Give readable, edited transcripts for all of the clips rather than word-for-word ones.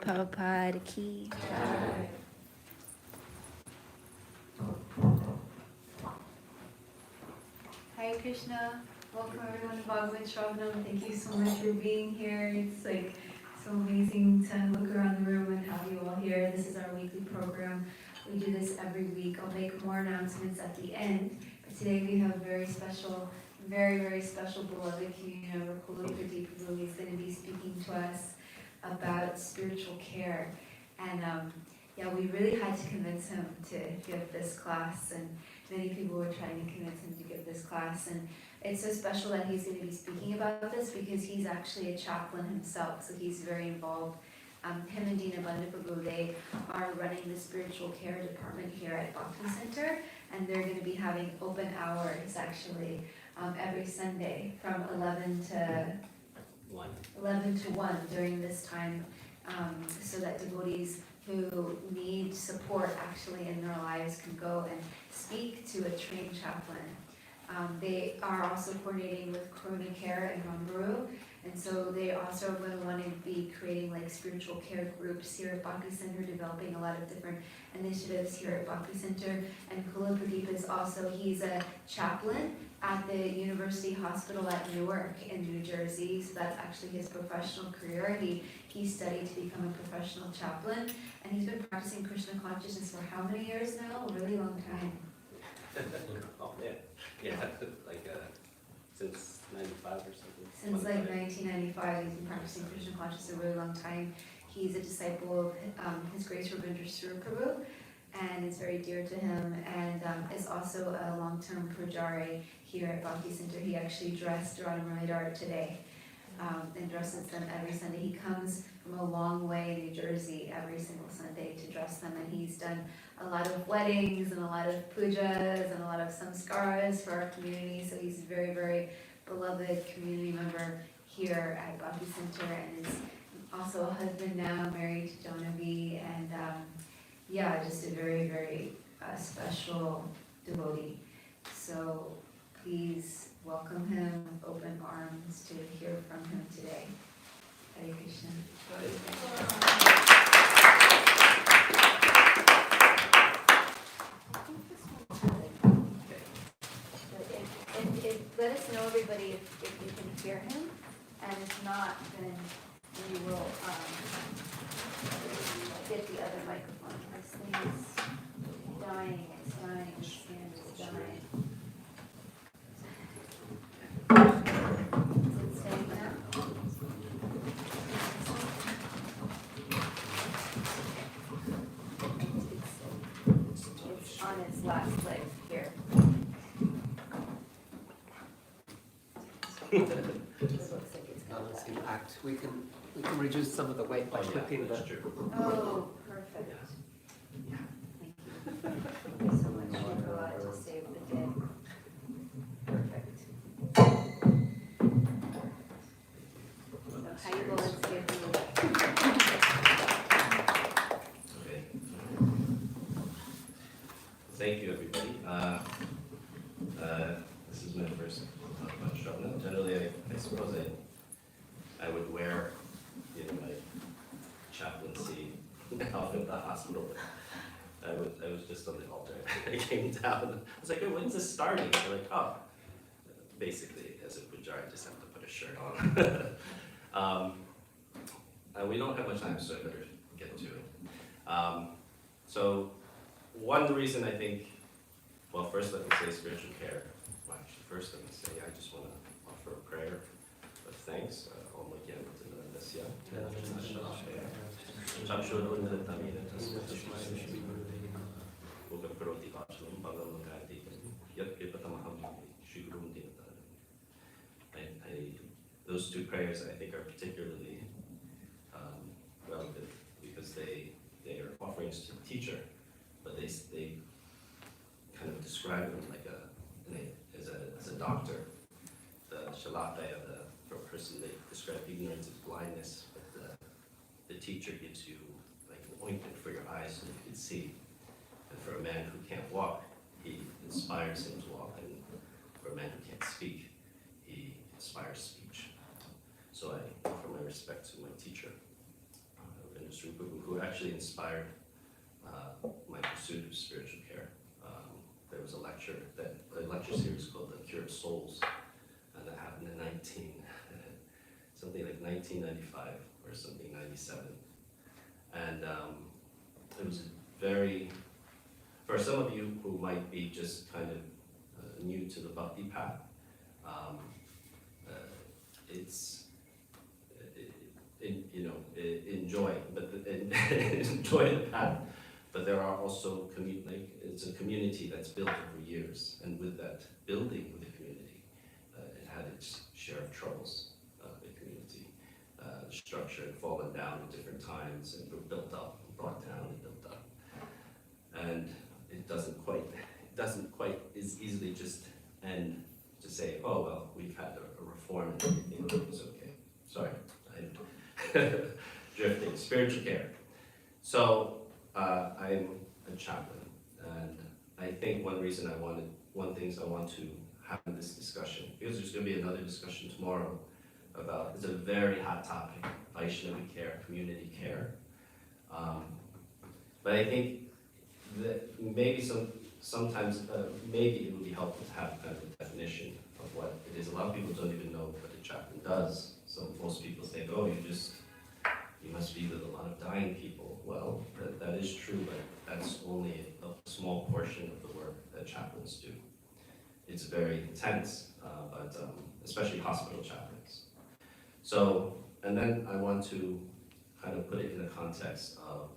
Prabhupada ki. Hare Krishna. Welcome everyone to Bhagavat Sravanam. Thank you so much for being here. It's like so amazing to look around the room and have you all here. This is our weekly program. We do this every week. I'll make more announcements at the end. But today we have a very special, very special beloved community member, Kula Pradipa. He's going to be speaking to us about spiritual care. And yeah, we really had to convince him to give this class, and many people were trying to convince him to give this class. And it's so special that he's going to be speaking about this because he's actually a chaplain himself, so he's very involved. Him and Dina Prabhu, they are running the spiritual care department here at Bhakti Center, and they're going to be having open hours actually every Sunday from 11 to 1 during this time, so that devotees who need support actually in their lives can go and speak to a trained chaplain. They are also coordinating with Corona Care and Ramburu, and so they also are going to want to be creating like spiritual care groups here at Bhakti Center, developing a lot of different initiatives here at Bhakti Center. And Kula Pradipa is also, he's a chaplain at the University Hospital at Newark in New Jersey, so that's actually his professional career. He studied to become a professional chaplain, and he's been practicing Krishna consciousness for how many years now? A really long time. Oh man, yeah, like since 95 or something. Since like 1995, he's been practicing Krishna consciousness a really long time. He's a disciple of His Grace Ravindra Prabhu, and is very dear to him, and is also a long-term pujari here at Bhakti Center. He actually dressed Radha today, and dresses them every Sunday. He comes from a long way, New Jersey, every single Sunday to dress them, and he's done a lot of weddings and a lot of pujas and a lot of samskaras for our community. So he's a very beloved community member here at Bhakti Center, and is also a husband now, married to Jonavi, and yeah, just a very special devotee. So please welcome him with open arms to hear from him today. Hare Krishna. Let us know, everybody, if you can hear him, and if not, then we will get the other microphone. This thing is dying, it's dying, this stand is dying. Is it staying now? It's on its last leg here. It looks like it's gonna Let's die. do act. We can reduce some of the weight by flipping the. Oh, perfect. Thank you. Thank you so much, Bhagavat, to save the day. Perfect. So how you going to give me? Okay. Thank you, everybody. This is my first Sravanam. Generally, I suppose I would wear, my chaplaincy out at the hospital. I was just on the altar. I came down. I was like, "Hey, when's this starting?" They're like, "Oh, basically, as a pujari, I just have to put a shirt on." We don't have much time, so I better get to it. So, one reason I think, well, first let me say spiritual care. Well, actually, first let me say I just want to offer a prayer of thanks. Those two prayers I think are particularly relevant because they are offerings to the teacher, but they kind of describe them like as a doctor. The shalakaya, for a person, they describe ignorance as blindness, but the teacher gives you like an ointment for your eyes so you can see. And for a man who can't walk, he inspires him to walk, and for a man who can't speak, he inspires speech. So I offer my respect to my teacher, Ravindra who actually inspired my pursuit of spiritual care. There was a lecture series called The Cure of Souls, and that happened in something like 1995 or something, 97. And it was for some of you who might be just kind of new to the bhakti path, enjoy the path. But there are also it's a community that's built over years, and with that building with the community, it had its share of troubles. The community, the structure had fallen down at different times, and built up, and brought down, and built up, and it doesn't quite as easily just end to say, oh well, we've had a reform and everything was okay. Sorry, I'm drifting. Spiritual care. So I'm a chaplain, and I think one thing I want to have in this discussion, because there's going to be another discussion tomorrow about, it's a very hot topic, Vaishnava care, community care. But I think that maybe sometimes maybe it would be helpful to have kind of a definition of what it is. A lot of people don't even know what a chaplain does. So most people think, oh, you must be with a lot of dying people. Well, that is true, but that's only a small portion of the work that chaplains do. It's very intense, but especially hospital chaplains. So, and then I want to kind of put it in the context of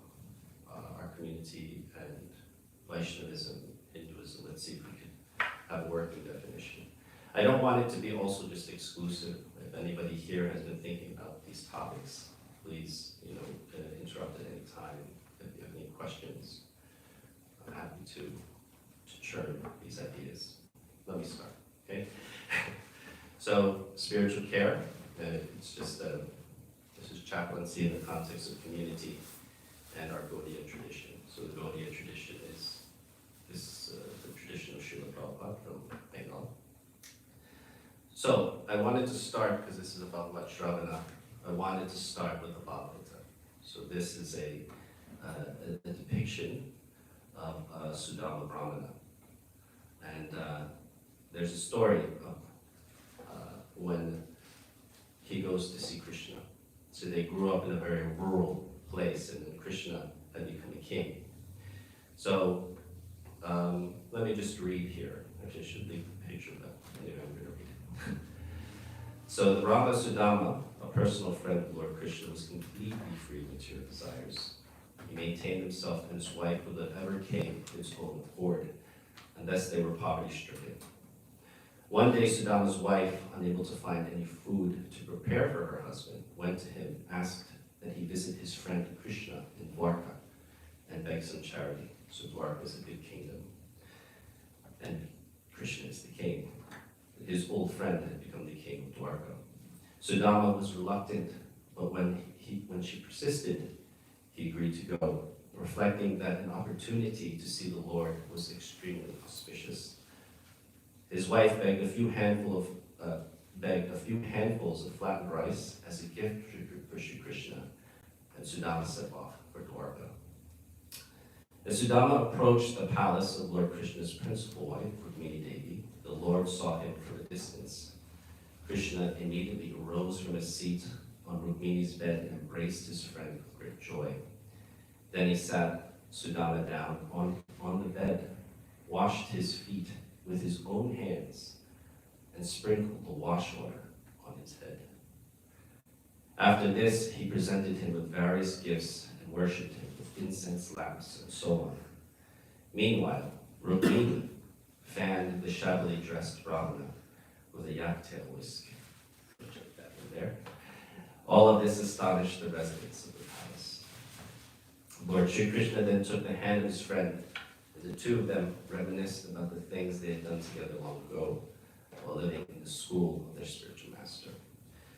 our community and Vaishnavism, Hinduism. Let's see if we can have a working definition. I don't want it to be also just exclusive. If anybody here has been thinking about these topics, please, interrupt at any time. If you have any questions, I'm happy to churn these ideas. Let me start, okay? So, spiritual care, it's just, this is chaplaincy in the context of community and our Gaudiya tradition. So the Gaudiya tradition is the tradition of Srila Prabhupada from Bengal. So I wanted to start, because this is about Sravanam, I wanted to start with the Bhagavat. So this is a depiction of Sudama Brahmana. And there's a story of when he goes to see Krishna. So they grew up in a very rural place, and then Krishna had become a king. So let me just read here. Actually, I should leave the picture, but anyway, I'm going to read it. So the Rama Sudama, a personal friend of Lord Krishna, was completely free of material desires. He maintained himself and his wife with whatever came to his own accord, and thus they were poverty-stricken. One day, Sudama's wife, unable to find any food to prepare for her husband, went to him, asked that he visit his friend Krishna in Dwarka, and begged some charity. So Dwarka is a big kingdom, and Krishna is the king. His old friend had become the king of Dwarka. Sudama was reluctant, but when she persisted, he agreed to go, reflecting that an opportunity to see the Lord was extremely auspicious. His wife begged a few handfuls of flattened rice as a gift for Sri Krishna, and Sudama set off for Dwarka. As Sudama approached the palace of Lord Krishna's principal wife, Rukmini Devi, the Lord saw him from a distance. Krishna immediately arose from his seat on Rukmini's bed and embraced his friend with great joy. Then he sat Sudama down on the bed, washed his feet with his own hands, and sprinkled the wash water on his head. After this, he presented him with various gifts and worshipped him with incense lamps and so on. Meanwhile, Rukmini fanned the shabbily dressed Brahmana with a yak-tail whisk. Check that in there. All of this astonished the residents of the palace. Lord Sri Krishna then took the hand of his friend, and the two of them reminisced about the things they had done together long ago while living in the school of their spiritual master.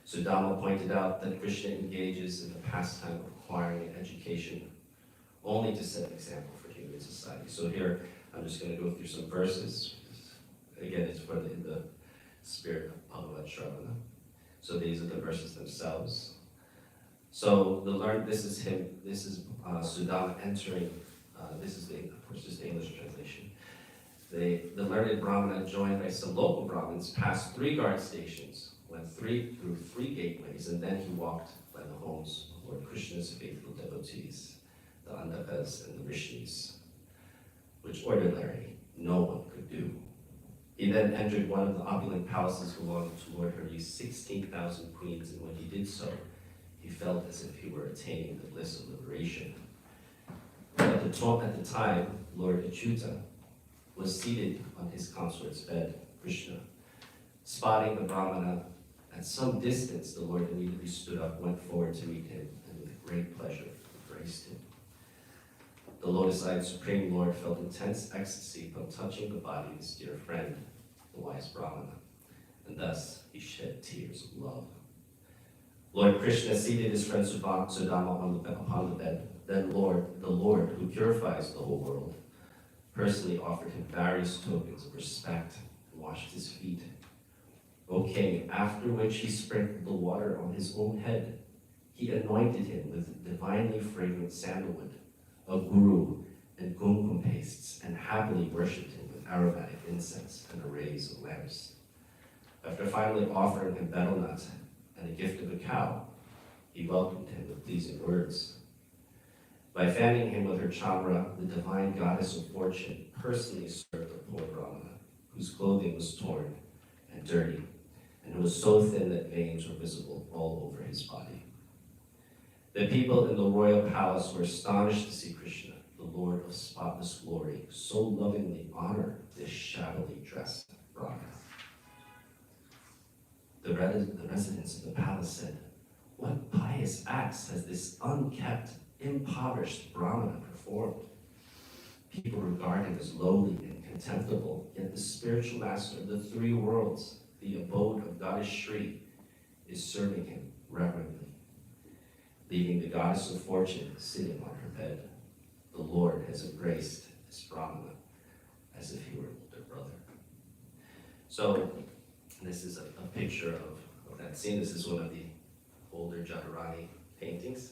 Sudama pointed out that Krishna engages in the pastime of acquiring an education only to set an example for human society. So here, I'm just going to go through some verses. Again, it's in the spirit of Bhagavat Sravanam. So these are the verses themselves. So this is Sudama entering, this is the English translation. The learned Brahmana, joined by some local Brahmins, passed 3 guard stations, went through 3 gateways, and then he walked by the homes of Lord Krishna's faithful devotees, the Andakas and the Rishis, which ordinarily no one could do. He then entered one of the opulent palaces belonging to Lord Hari's 16,000 queens, and when he did so, he felt as if he were attaining the bliss of liberation. At the time, Lord Achyuta was seated on his consort's bed, Krishna. Spotting the Brahmana at some distance, the Lord immediately stood up, went forward to meet him, and with great pleasure embraced him. The lotus-eyed Supreme Lord felt intense ecstasy from touching the body of his dear friend, the wise Brahmana, and thus he shed tears of love. Lord Krishna seated his friend Sudama upon the bed. Then the Lord, who purifies the whole world, personally offered him various tokens of respect and washed his feet. O king, after which he sprinkled the water on his own head. He anointed him with divinely fragrant sandalwood, a guru, and kumkum pastes, and happily worshipped him with aromatic incense and arrays of lamps. After finally offering him betel nut and a gift of a cow, he welcomed him with pleasing words. By fanning him with her chamra, the divine goddess of fortune personally served the poor Brahmana, whose clothing was torn and dirty, and who was so thin that veins were visible all over his body. The people in the royal palace were astonished to see Krishna, the Lord of spotless glory, so lovingly honor this shabbily dressed Brahmana. The residents of the palace said, "What pious acts has this unkept, impoverished Brahmana performed? People regard him as lowly and contemptible, yet the spiritual master of the 3 worlds, the abode of Goddess Shri, is serving him reverently." Leaving the goddess of fortune sitting on her bed, the Lord has embraced this Brahmana as if he were an older brother. So this is a picture of that scene. This is one of the older Jadurani paintings.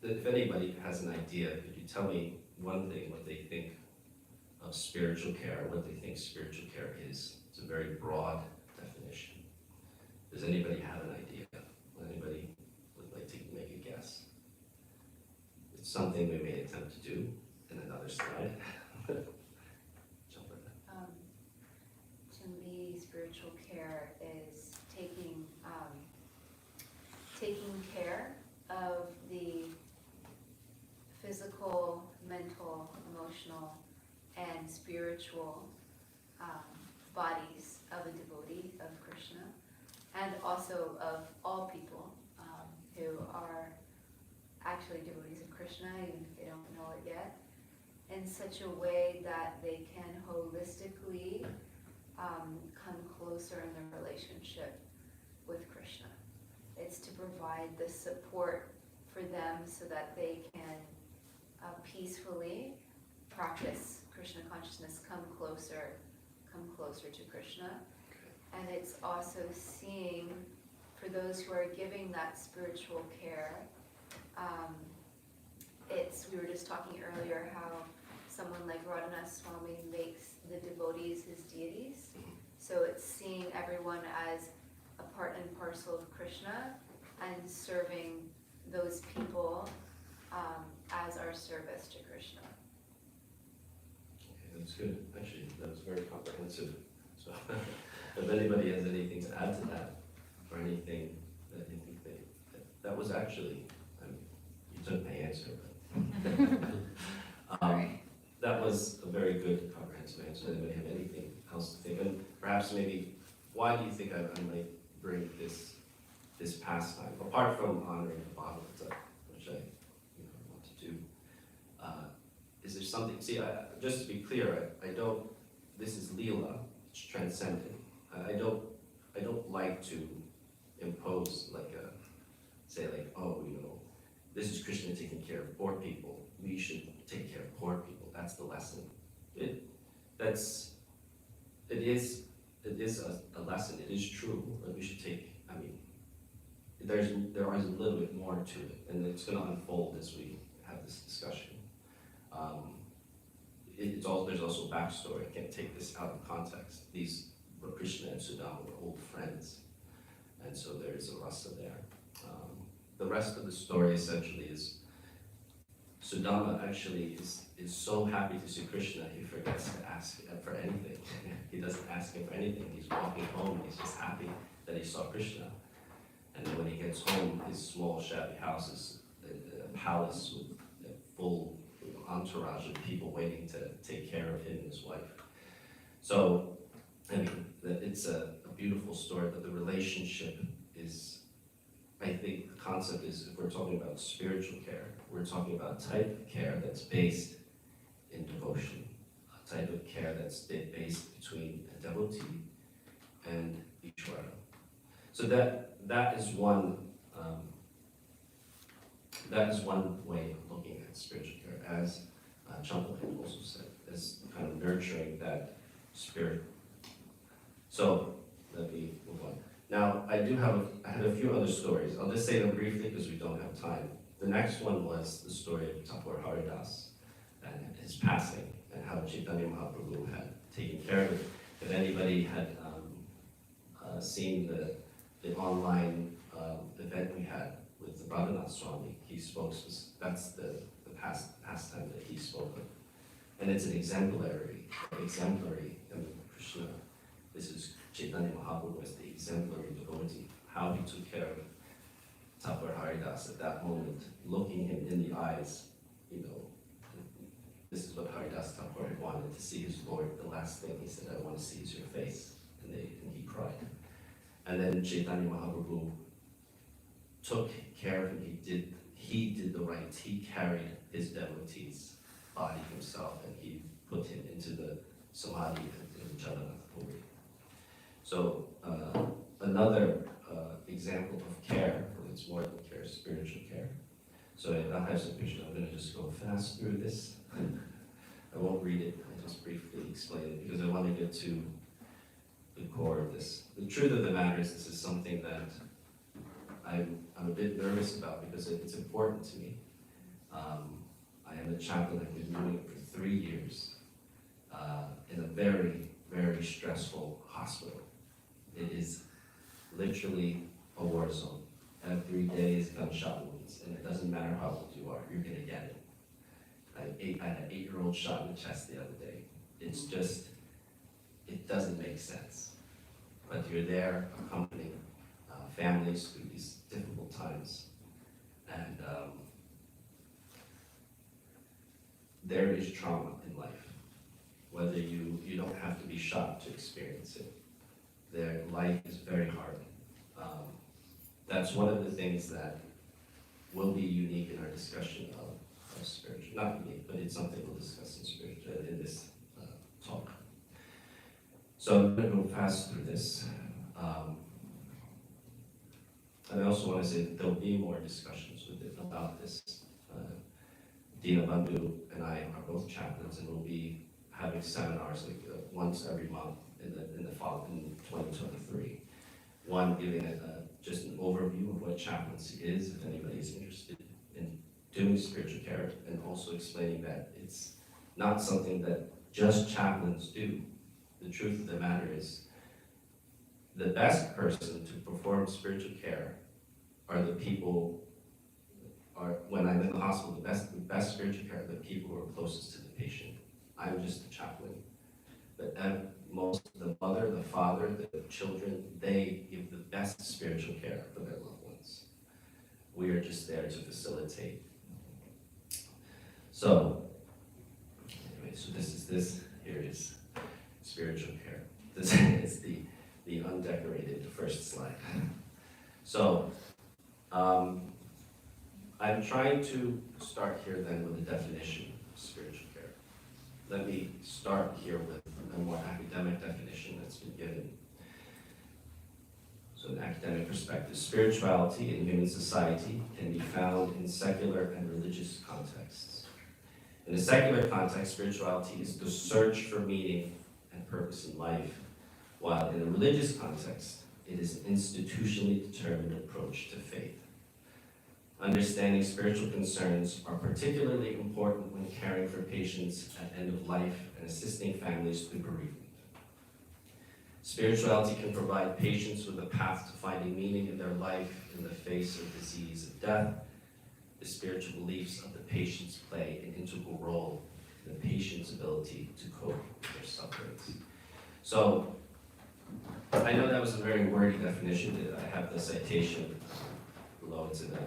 If anybody has an idea, could you tell me one thing, what they think of spiritual care, what they think spiritual care is? It's a very broad definition. Does anybody have an idea? Anybody would like to make a guess? It's something we may attempt to do in another slide. Jump right in. To me, spiritual care is taking care of the physical, mental, emotional, and spiritual bodies of a devotee of Krishna, and also of all people who are actually devotees of Krishna, even if they don't know it yet, in such a way that they can holistically come closer in their relationship with Krishna. It's to provide the support for them so that they can peacefully practice Krishna consciousness, come closer to Krishna. And it's also seeing, for those who are giving that spiritual care, we were just talking earlier how someone like Radhanath Swami makes the devotees his deities. So it's seeing everyone as a part and parcel of Krishna and serving those people as our service to Krishna. Okay, that's good. Actually, that was very comprehensive. So if anybody has anything to add to that, or anything that you think that was actually, you took my answer, but that was a very good comprehensive answer. Anybody have anything else to think? And perhaps maybe, why do you think I might bring this pastime, apart from honoring the Bhagavat, which I want to do? Is there something, just to be clear, I don't, this is Leela, it's transcendent. I don't like to impose this is Krishna taking care of poor people, we should take care of poor people. That's the lesson. It is a lesson. It is true that we should take I mean, there is a little bit more to it, and it's going to unfold as we have this discussion. There's also backstory. I can't take this out of context. Krishna and Sudama were old friends, and so there's a rasa there. The rest of the story essentially is Sudama actually is so happy to see Krishna, he forgets to ask for anything. He doesn't ask him for anything. He's walking home, he's just happy that he saw Krishna. And then when he gets home, his small shabby house is a palace with a full entourage of people waiting to take care of him and his wife. So, I mean, it's a beautiful story, but the relationship is, I think the concept is, if we're talking about spiritual care, we're talking about a type of care that's based in devotion, a type of care that's based between a devotee and Ishvara. So that is one way of looking at spiritual care, as Champal had also said, as kind of nurturing that spirit. So let me move on. Now I had a few other stories. I'll just say them briefly because we don't have time. The next one was the story of Thakur Haridas and his passing, and how Chaitanya Mahaprabhu had taken care of it. If anybody had seen the online event we had with the Bhagavat Swami, he spoke, that's the pastime that he spoke of. And it's an exemplary, I mean, Krishna, this is Chaitanya Mahaprabhu as the exemplary devotee, how he took care of Thakur Haridas at that moment, looking him in the eyes, this is what Haridas Thakur had wanted, to see his Lord. The last thing he said, I want to see is your face, and he cried. And then Chaitanya Mahaprabhu took care of him, he did the rites, he carried his devotee's body himself, and he put him into the samadhi in Jagannath Puri. So another example of care, it's more than care, spiritual care. So in the High Krishna, I'm going to just go fast through this. I won't read it, I'll just briefly explain it, because I want to get to the core of this. The truth of the matter is, this is something that I'm a bit nervous about, because it's important to me. I am a chaplain, I've been doing it for 3 years, in a very, very stressful hospital. It is literally a war zone. Every day is gunshot wounds, and it doesn't matter how old you are, you're gonna get it. I had an 8-year-old shot in the chest the other day. It's just, it doesn't make sense. But you're there accompanying families through these difficult times. And there is trauma in life. Whether you don't have to be shot to experience it. Their life is very hard. That's one of the things that will be unique in our discussion of spiritual. Not unique, but it's something we'll discuss in this talk. So I'm going to go fast through this. And I also want to say that there'll be more discussions about this. Dinabandhu and I are both chaplains, and we'll be having seminars once every month in 2023. One giving just an overview of what chaplaincy is, if anybody is interested in doing spiritual care, and also explaining that it's not something that just chaplains do. The truth of the matter is, the best person to perform spiritual care are the people, when I'm in the hospital, the best spiritual care are the people who are closest to the patient. I'm just the chaplain. But most of the mother, the father, the children, they give the best spiritual care for their loved ones. We are just there to facilitate. So, anyway, so this here is spiritual care. This is the undecorated first slide. So, I'm trying to start here then with a definition of spiritual care. Let me start here with a more academic definition that's been given. So an academic perspective, spirituality in human society can be found in secular and religious contexts. In a secular context, spirituality is the search for meaning and purpose in life, while in a religious context, it is an institutionally determined approach to faith. Understanding spiritual concerns are particularly important when caring for patients at end of life and assisting families through bereavement. Spirituality can provide patients with a path to finding meaning in their life in the face of disease and death. The spiritual beliefs of the patients play an integral role in the patient's ability to cope with their sufferings. So, I know that was a very wordy definition. I have the citation below. It's in a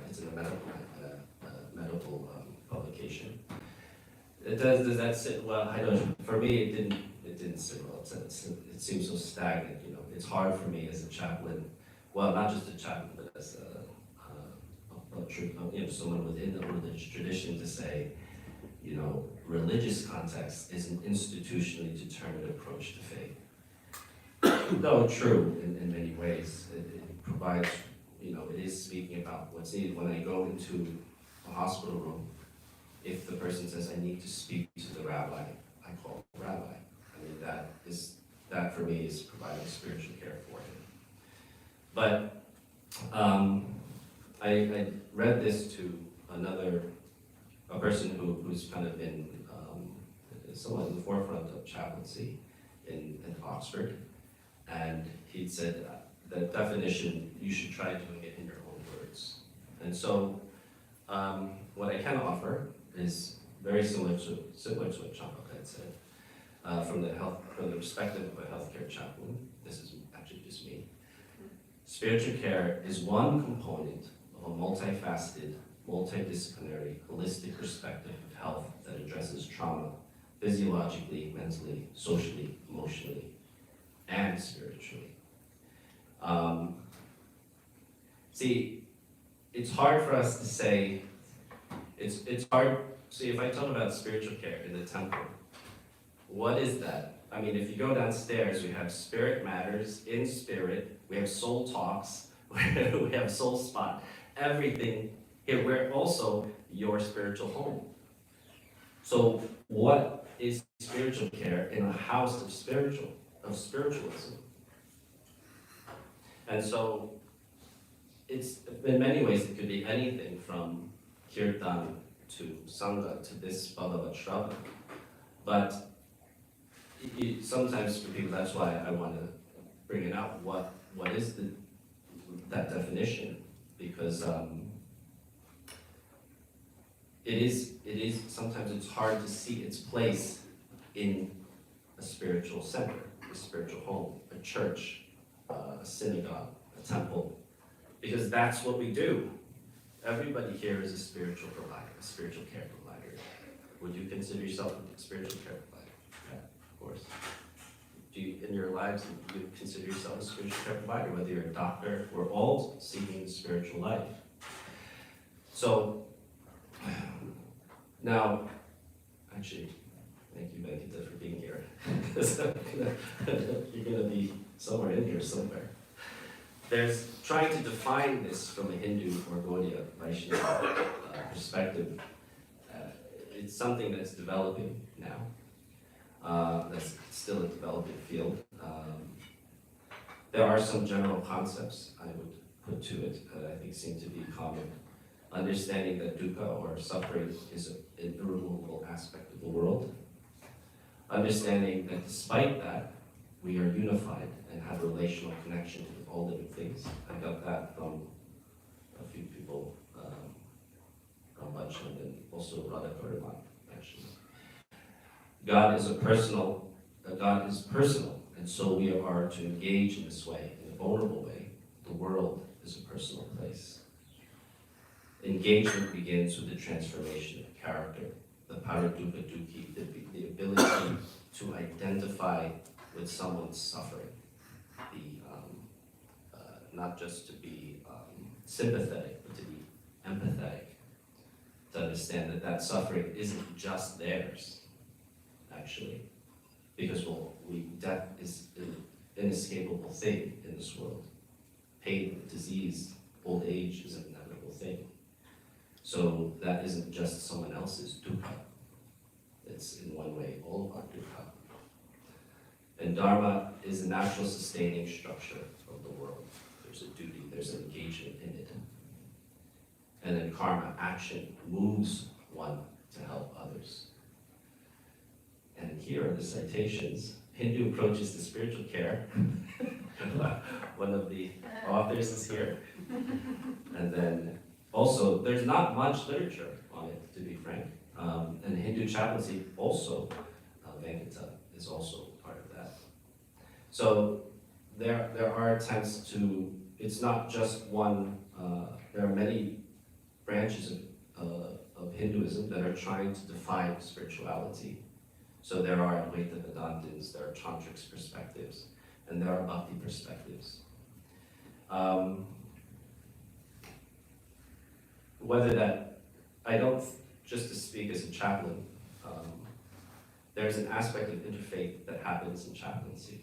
medical publication. Does that sit well? I don't. For me, it didn't sit well. It seems so stagnant. You know, it's hard for me as a chaplain. Well, not just a chaplain, but as someone within the religious tradition to say, you know, religious context is an institutionally determined approach to faith. Though true in many ways, it provides, you know, it is speaking about what's needed. When I go into a hospital room, if the person says, I need to speak to the rabbi, I call the rabbi. I mean, that for me is providing spiritual care for him. But I read this to a person who's kind of been somewhat in the forefront of chaplaincy in Oxford, and he'd said the definition, you should try doing it in your own words. And so what I can offer is very similar to what Champa had said, from the perspective of a healthcare chaplain. This is actually just me. Spiritual care is one component of a multifaceted, multidisciplinary, holistic perspective of health that addresses trauma physiologically, mentally, socially, emotionally, and spiritually. See, it's hard for us to say, it's hard, see, if I talk about spiritual care in the temple, what is that? I mean, if you go downstairs, we have Spirit Matters, In Spirit, we have Soul Talks, we have Soul Spot, everything here. We're also your spiritual home. So what is spiritual care in a house of spiritualism? And so it's, in many ways, it could be anything from kirtan to sangha to this Bhagavat Sravanam. But sometimes for people, that's why I want to bring it out. What is that definition? Because it is sometimes it's hard to see its place in a spiritual center, a spiritual home, a church, a synagogue, a temple, because that's what we do. Everybody here is a spiritual provider, a spiritual care provider. Would you consider yourself a spiritual care provider? Yeah, of course. Do you, in your lives, do you consider yourself a spiritual care provider? Whether you're a doctor, we're all seeking the spiritual life. So, now, actually, thank you, Venkita, for being here. You're going to be somewhere in here somewhere. There's trying to define this from a Hindu or Gaudiya Vaishnava perspective. It's something that's developing now. That's still a developing field. There are some general concepts I would put to it that I think seem to be common. Understanding that dukkha or suffering is an irremovable aspect of the world. Understanding that despite that, we are unified and have a relational connection with all living things. I got that from a few people, Rambachan and also Radha Kariman, actually. God is personal, and so we are to engage in this way, in a vulnerable way. The world is a personal place. Engagement begins with the transformation of character, the paradukkha dukkhi, the ability to identify with someone's suffering, not just to be sympathetic, but to be empathetic, to understand that that suffering isn't just theirs, actually, because death is an inescapable thing in this world. Pain, disease, old age is an inevitable thing. So that isn't just someone else's dukkha. It's in one way all of our dukkha. And dharma is a natural sustaining structure of the world. there's a duty, there's an engagement in it. And then karma, action, moves one to help others. And here are the citations. Hindu approaches to spiritual care. One of the authors is here. And then also, there's not much literature on it, to be frank. And Hindu chaplaincy also, Venkata is also part of that. So there are attempts to, it's not just one, there are many branches of Hinduism that are trying to define spirituality. So there are Advaita Vedantins, there are Tantric perspectives, and there are Bhakti perspectives. Whether that, I don't, just to speak as a chaplain, there's an aspect of interfaith that happens in chaplaincy.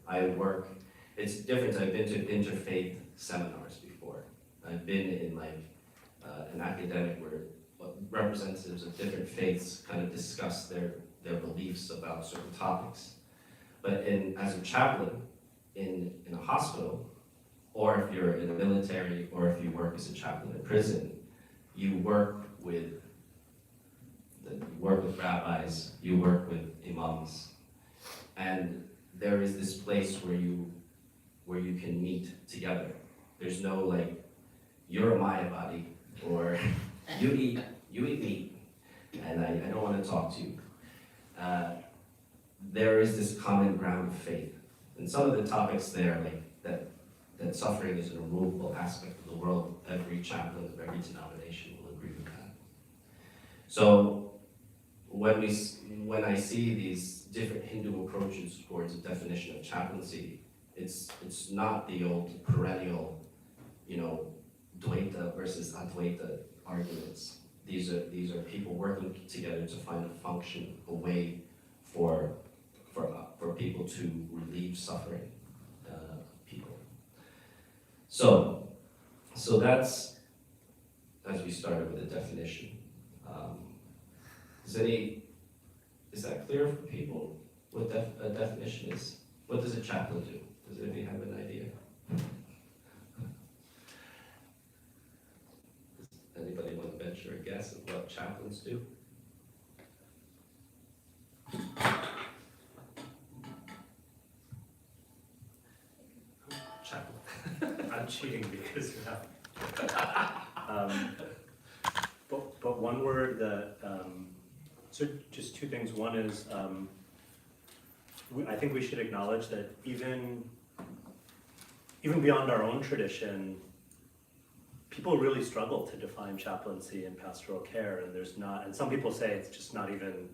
I work, it's different, I've been to interfaith seminars before. I've been in like an academic where representatives of different faiths kind of discuss their beliefs about certain topics. But as a chaplain in a hospital, or if you're in the military, or if you work as a chaplain in prison, you work with rabbis, you work with imams, and there is this place where you can meet together. There's no like, you're a Mayavadi, or you eat meat, and I don't want to talk to you. There is this common ground of faith, and some of the topics there, like that suffering is an removable aspect of the world. Every chaplain of every denomination will agree with that. So when I see these different Hindu approaches towards a definition of chaplaincy, it's not the old perennial, Dvaita versus Advaita arguments. These are people working together to find a function, a way for people to relieve suffering people. So that's, as we started with the definition. Is that clear for people? What a definition is? What does a chaplain do? Does anybody have an idea? Does anybody want to venture a guess of what chaplains do? Chaplain. I'm cheating because but one word that so just two things. One is I think we should acknowledge that even beyond our own tradition, people really struggle to define chaplaincy and pastoral care, and there's not. And some people say it's just not even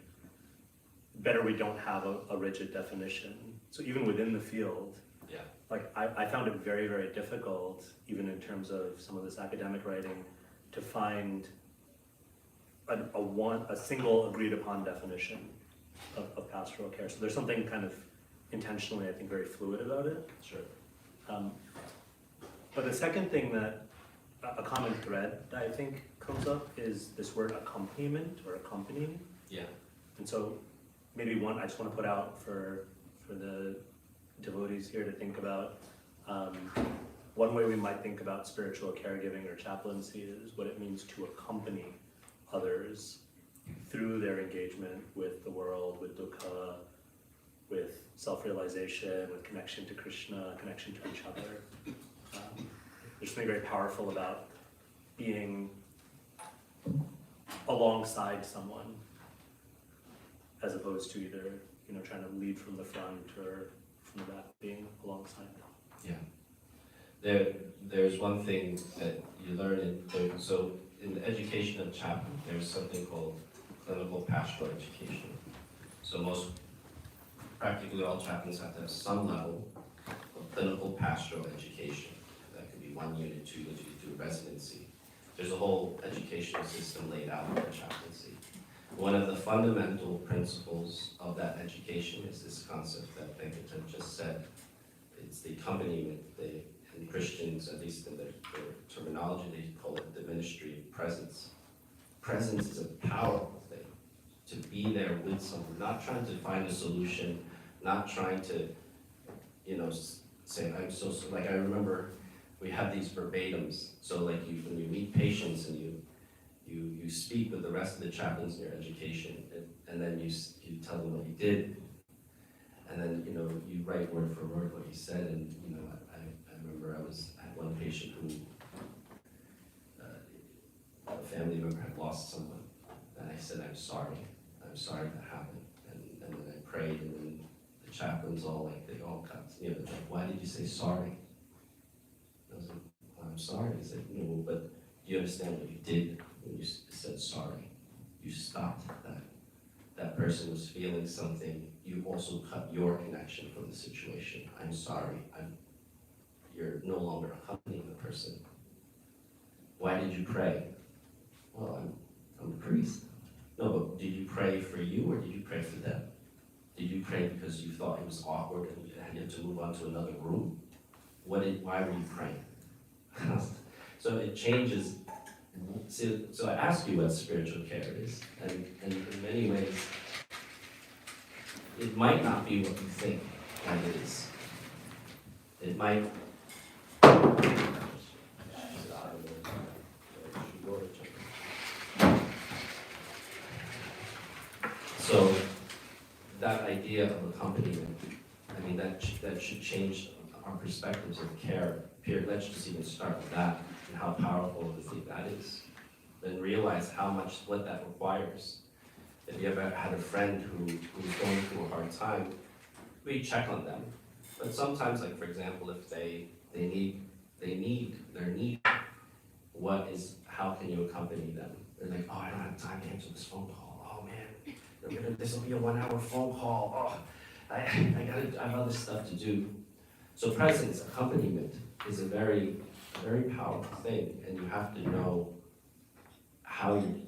better. We don't have a rigid definition. So even within the field. Yeah. Like I found it very, very difficult, even in terms of some of this academic writing, to find a single agreed upon definition of pastoral care. So there's something kind of intentionally, I think, very fluid about it. Sure. But the second thing that, a common thread that I think comes up is this word accompaniment or accompanying. Yeah. And so maybe one I just want to put out for the devotees here to think about. One way we might think about spiritual caregiving or chaplaincy is what it means to accompany others through their engagement with the world, with dukkha, with self-realization, with connection to Krishna, connection to each other. There's something very powerful about being alongside someone as opposed to either trying to lead from the front or from the back, being alongside them. Yeah. There's one thing that you learn in the education of chaplain, there's something called clinical pastoral education. So practically all chaplains have to have some level of clinical pastoral education. That could be 1 unit, 2 units, you do residency. There's a whole educational system laid out for chaplaincy. One of the fundamental principles of that education is this concept that Venkata just said. It's the accompaniment. In Christians, at least in their terminology, they call it the ministry of presence. Presence is a powerful thing. To be there with someone, not trying to find a solution, not trying to, say, I'm so, like I remember we have these verbatims. So like when you meet patients and you speak with the rest of the chaplains in your education, and then you tell them what you did, and then you write word for word what you said. And I remember I had one patient who a family member had lost someone, and I said, I'm sorry that happened, and then I prayed, and then the chaplains they all got like, why did you say sorry? I was like, I'm sorry. He said, but do you understand what you did when you said sorry? You stopped that. That person was feeling something. You also cut your connection from the situation. I'm sorry. You're no longer accompanying the person. Why did you pray? Well, I'm a priest. No, but did you pray for you or did you pray for them? Did you pray because you thought it was awkward and you had to move on to another room? Why were you praying? So it changes. So I ask you what spiritual care is, and in many ways, it might not be what you think that it is. It might. So that idea of accompaniment, I mean, that should change our perspectives of care. Period. Let's just even start with that and how powerful of a thing that is. Then realize what that requires. If you ever had a friend who's going through a hard time, we check on them. But sometimes, like for example, if they need, how can you accompany them? They're like, oh, I don't have time to answer this phone call. Oh man, this will be a 1 hour phone call. Oh, I have other stuff to do. So presence, accompaniment is a very, very powerful thing, and you have to know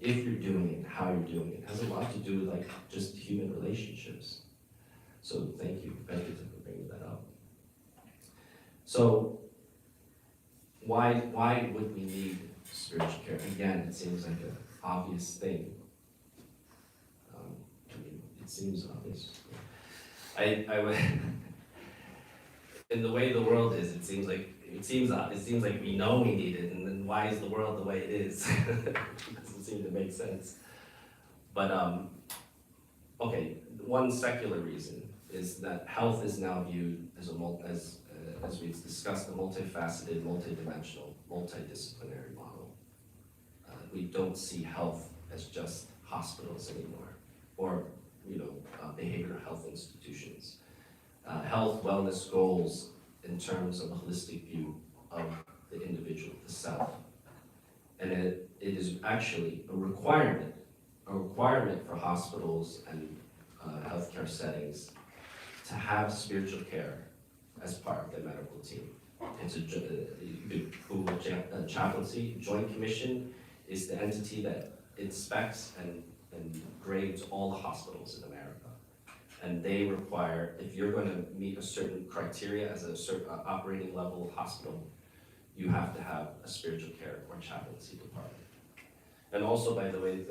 if you're doing it, how you're doing it. It has a lot to do with just human relationships. So thank you for bringing that up. So why would we need spiritual care? Again, it seems like an obvious thing. It seems obvious. I would. In the way the world is, it seems like we know we need it, and then why is the world the way it is? It doesn't seem to make sense. But okay, one secular reason is that health is now viewed as we've discussed, a multifaceted, multidimensional, multidisciplinary model. We don't see health as just hospitals anymore, or behavioral health institutions. Health, wellness goals in terms of a holistic view of the individual, the self. And it is actually a requirement for hospitals and healthcare settings to have spiritual care as part of their medical team. It's you could Google chaplaincy. Joint Commission is the entity that inspects and grades all the hospitals in America. And they require, if you're going to meet a certain criteria as a certain operating level hospital, you have to have a spiritual care or chaplaincy department. And also, by the way,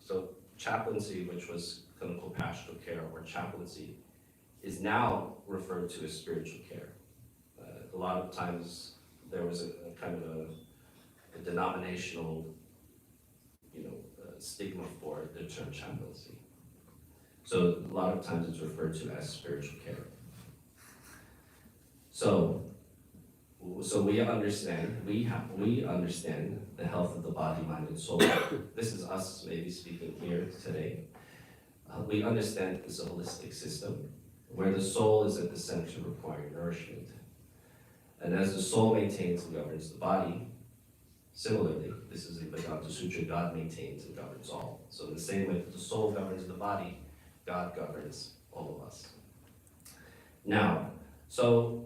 so chaplaincy, which was clinical pastoral care or chaplaincy, is now referred to as spiritual care. A lot of times there was a kind of a denominational, stigma for the term chaplaincy. So a lot of times it's referred to as spiritual care. So we understand the health of the body, mind, and soul. This is us maybe speaking here today. We understand this is a holistic system where the soul is at the center requiring nourishment. And as the soul maintains and governs the body, similarly, this is in the Bhagavat Sutra, God maintains and governs all. So in the same way that the soul governs the body, God governs all of us. Now, so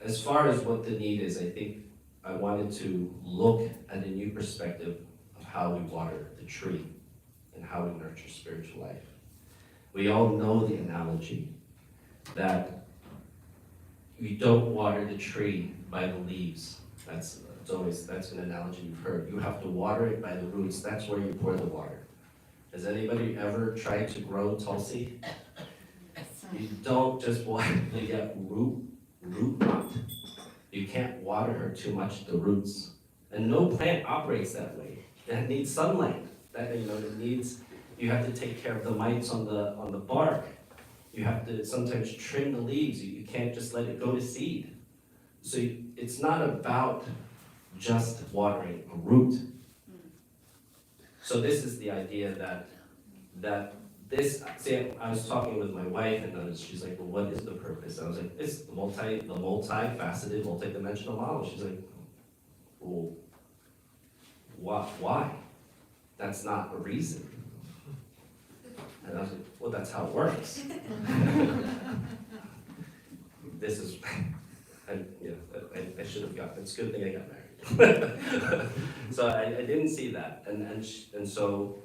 as far as what the need is, I think I wanted to look at a new perspective of how we water the tree and how we nurture spiritual life. We all know the analogy that you don't water the tree by the leaves. That's an analogy you've heard. You have to water it by the roots. That's where you pour the water. Has anybody ever tried to grow tulsi? You don't just water, you get root knot. You can't water too much the roots. And no plant operates that way. It needs sunlight. It needs, you have to take care of the mites on the bark. You have to sometimes trim the leaves. You can't just let it go to seed. So it's not about just watering a root. So this is the idea that this, see, I was talking with my wife and she's like, well, what is the purpose? I was like, it's the multifaceted, multidimensional model. She's like, well, why? That's not a reason. And I was like, well, that's how it works. This is, I should have gotten, it's a good thing I got married. So I didn't see that, and so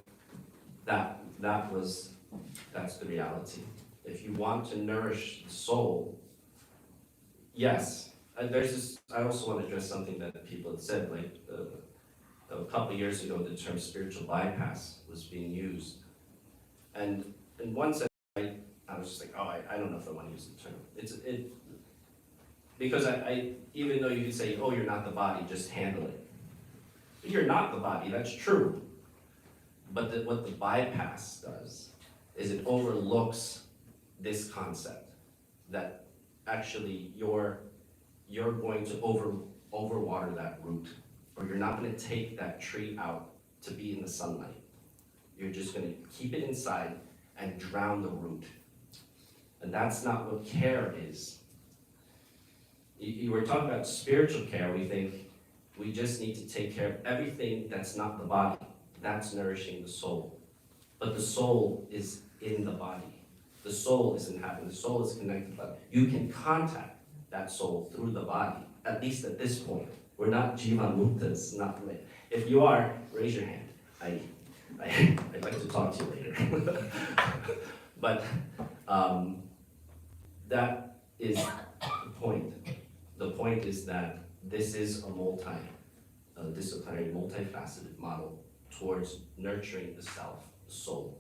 that's the reality. If you want to nourish the soul, yes. I also want to address something that people had said, like a couple of years ago, the term spiritual bypass was being used. And in one sense, I was just like, oh, I don't know if I want to use the term. Because I even though you could say, oh, you're not the body, just handle it. You're not the body, that's true. But what the bypass does is it overlooks this concept that actually you're going to overwater that root, or you're not going to take that tree out to be in the sunlight. You're just going to keep it inside and drown the root. And that's not what care is. You were talking about spiritual care. We think we just need to take care of everything that's not the body. That's nourishing the soul. But the soul is in the body. The soul is in heaven. The soul is connected. You can contact that soul through the body, at least at this point. We're not Jiva Muktas, not. If you are, raise your hand. I'd like to talk to you later. But that is the point. The point is that this is a multidisciplinary, multifaceted model towards nurturing the self, the soul.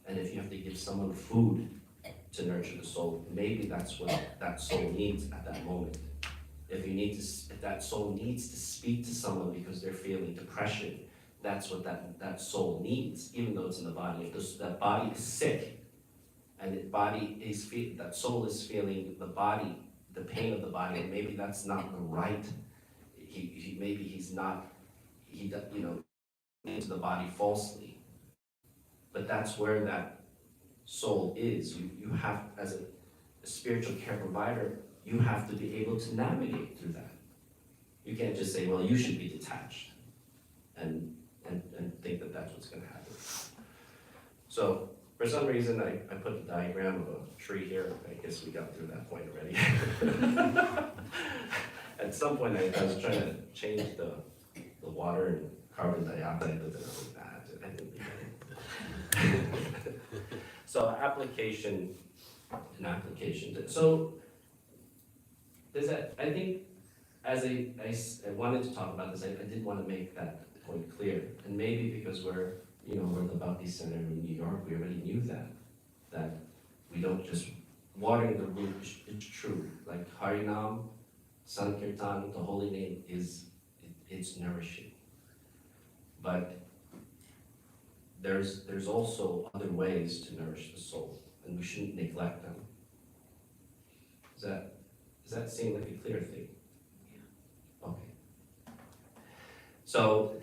And if you have to give someone food to nurture the soul, maybe that's what that soul needs at that moment. If that soul needs to speak to someone because they're feeling depression, that's what that soul needs, even though it's in the body. If that body is sick, and that soul is feeling the body, the pain of the body, and maybe that's not the right. He's not into the body falsely. But that's where that soul is. You have, as a spiritual care provider, you have to be able to navigate through that. You can't just say, well, you should be detached and think that that's what's going to happen. So for some reason, I put the diagram of a tree here. I guess we got through that point already. At some point, I was trying to change the water and carbon dioxide, but then I was like, nah, I didn't need it. So application. So there's that. I think as I wanted to talk about this, I did want to make that point clear, and maybe because we're the Bhakti Center in New York, we already knew that we don't just watering the root. It's true. Like Harinam, Sankirtan, the holy name it's nourishing. But there's also other ways to nourish the soul, and we shouldn't neglect them. Does that seem like a clear thing? Yeah. Okay. So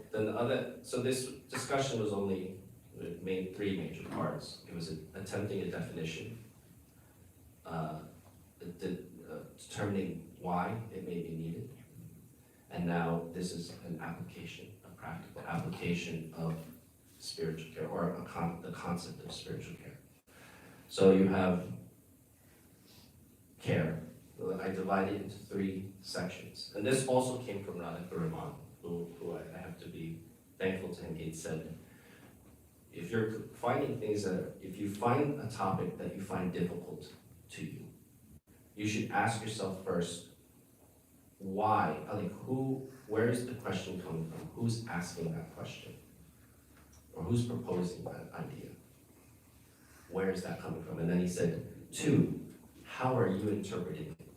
this discussion was only made three major parts. It was attempting a definition, determining why it may be needed, and now this is an application, a practical application of spiritual care, or the concept of spiritual care. So you have care. I divided it into three sections, and this also came from Radha Raman, who I have to be thankful to him. He said, if you're finding if you find a topic that you find difficult to you, you should ask yourself first, why? Where is the question coming from? Who's asking that question? Or who's proposing that idea? Where is that coming from? And then he said, two, how are you interpreting it?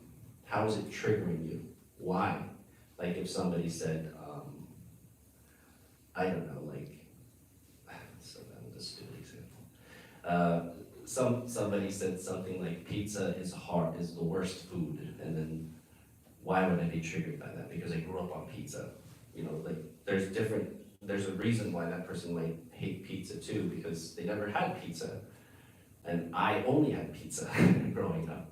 How is it triggering you? why. Like if somebody said, I don't know, like, so that was a stupid example. Somebody said something like pizza is the worst food, and then why would I be triggered by that? Because I grew up on pizza. You know, like there's a reason why that person might hate pizza too, because they never had pizza. And I only had pizza growing up.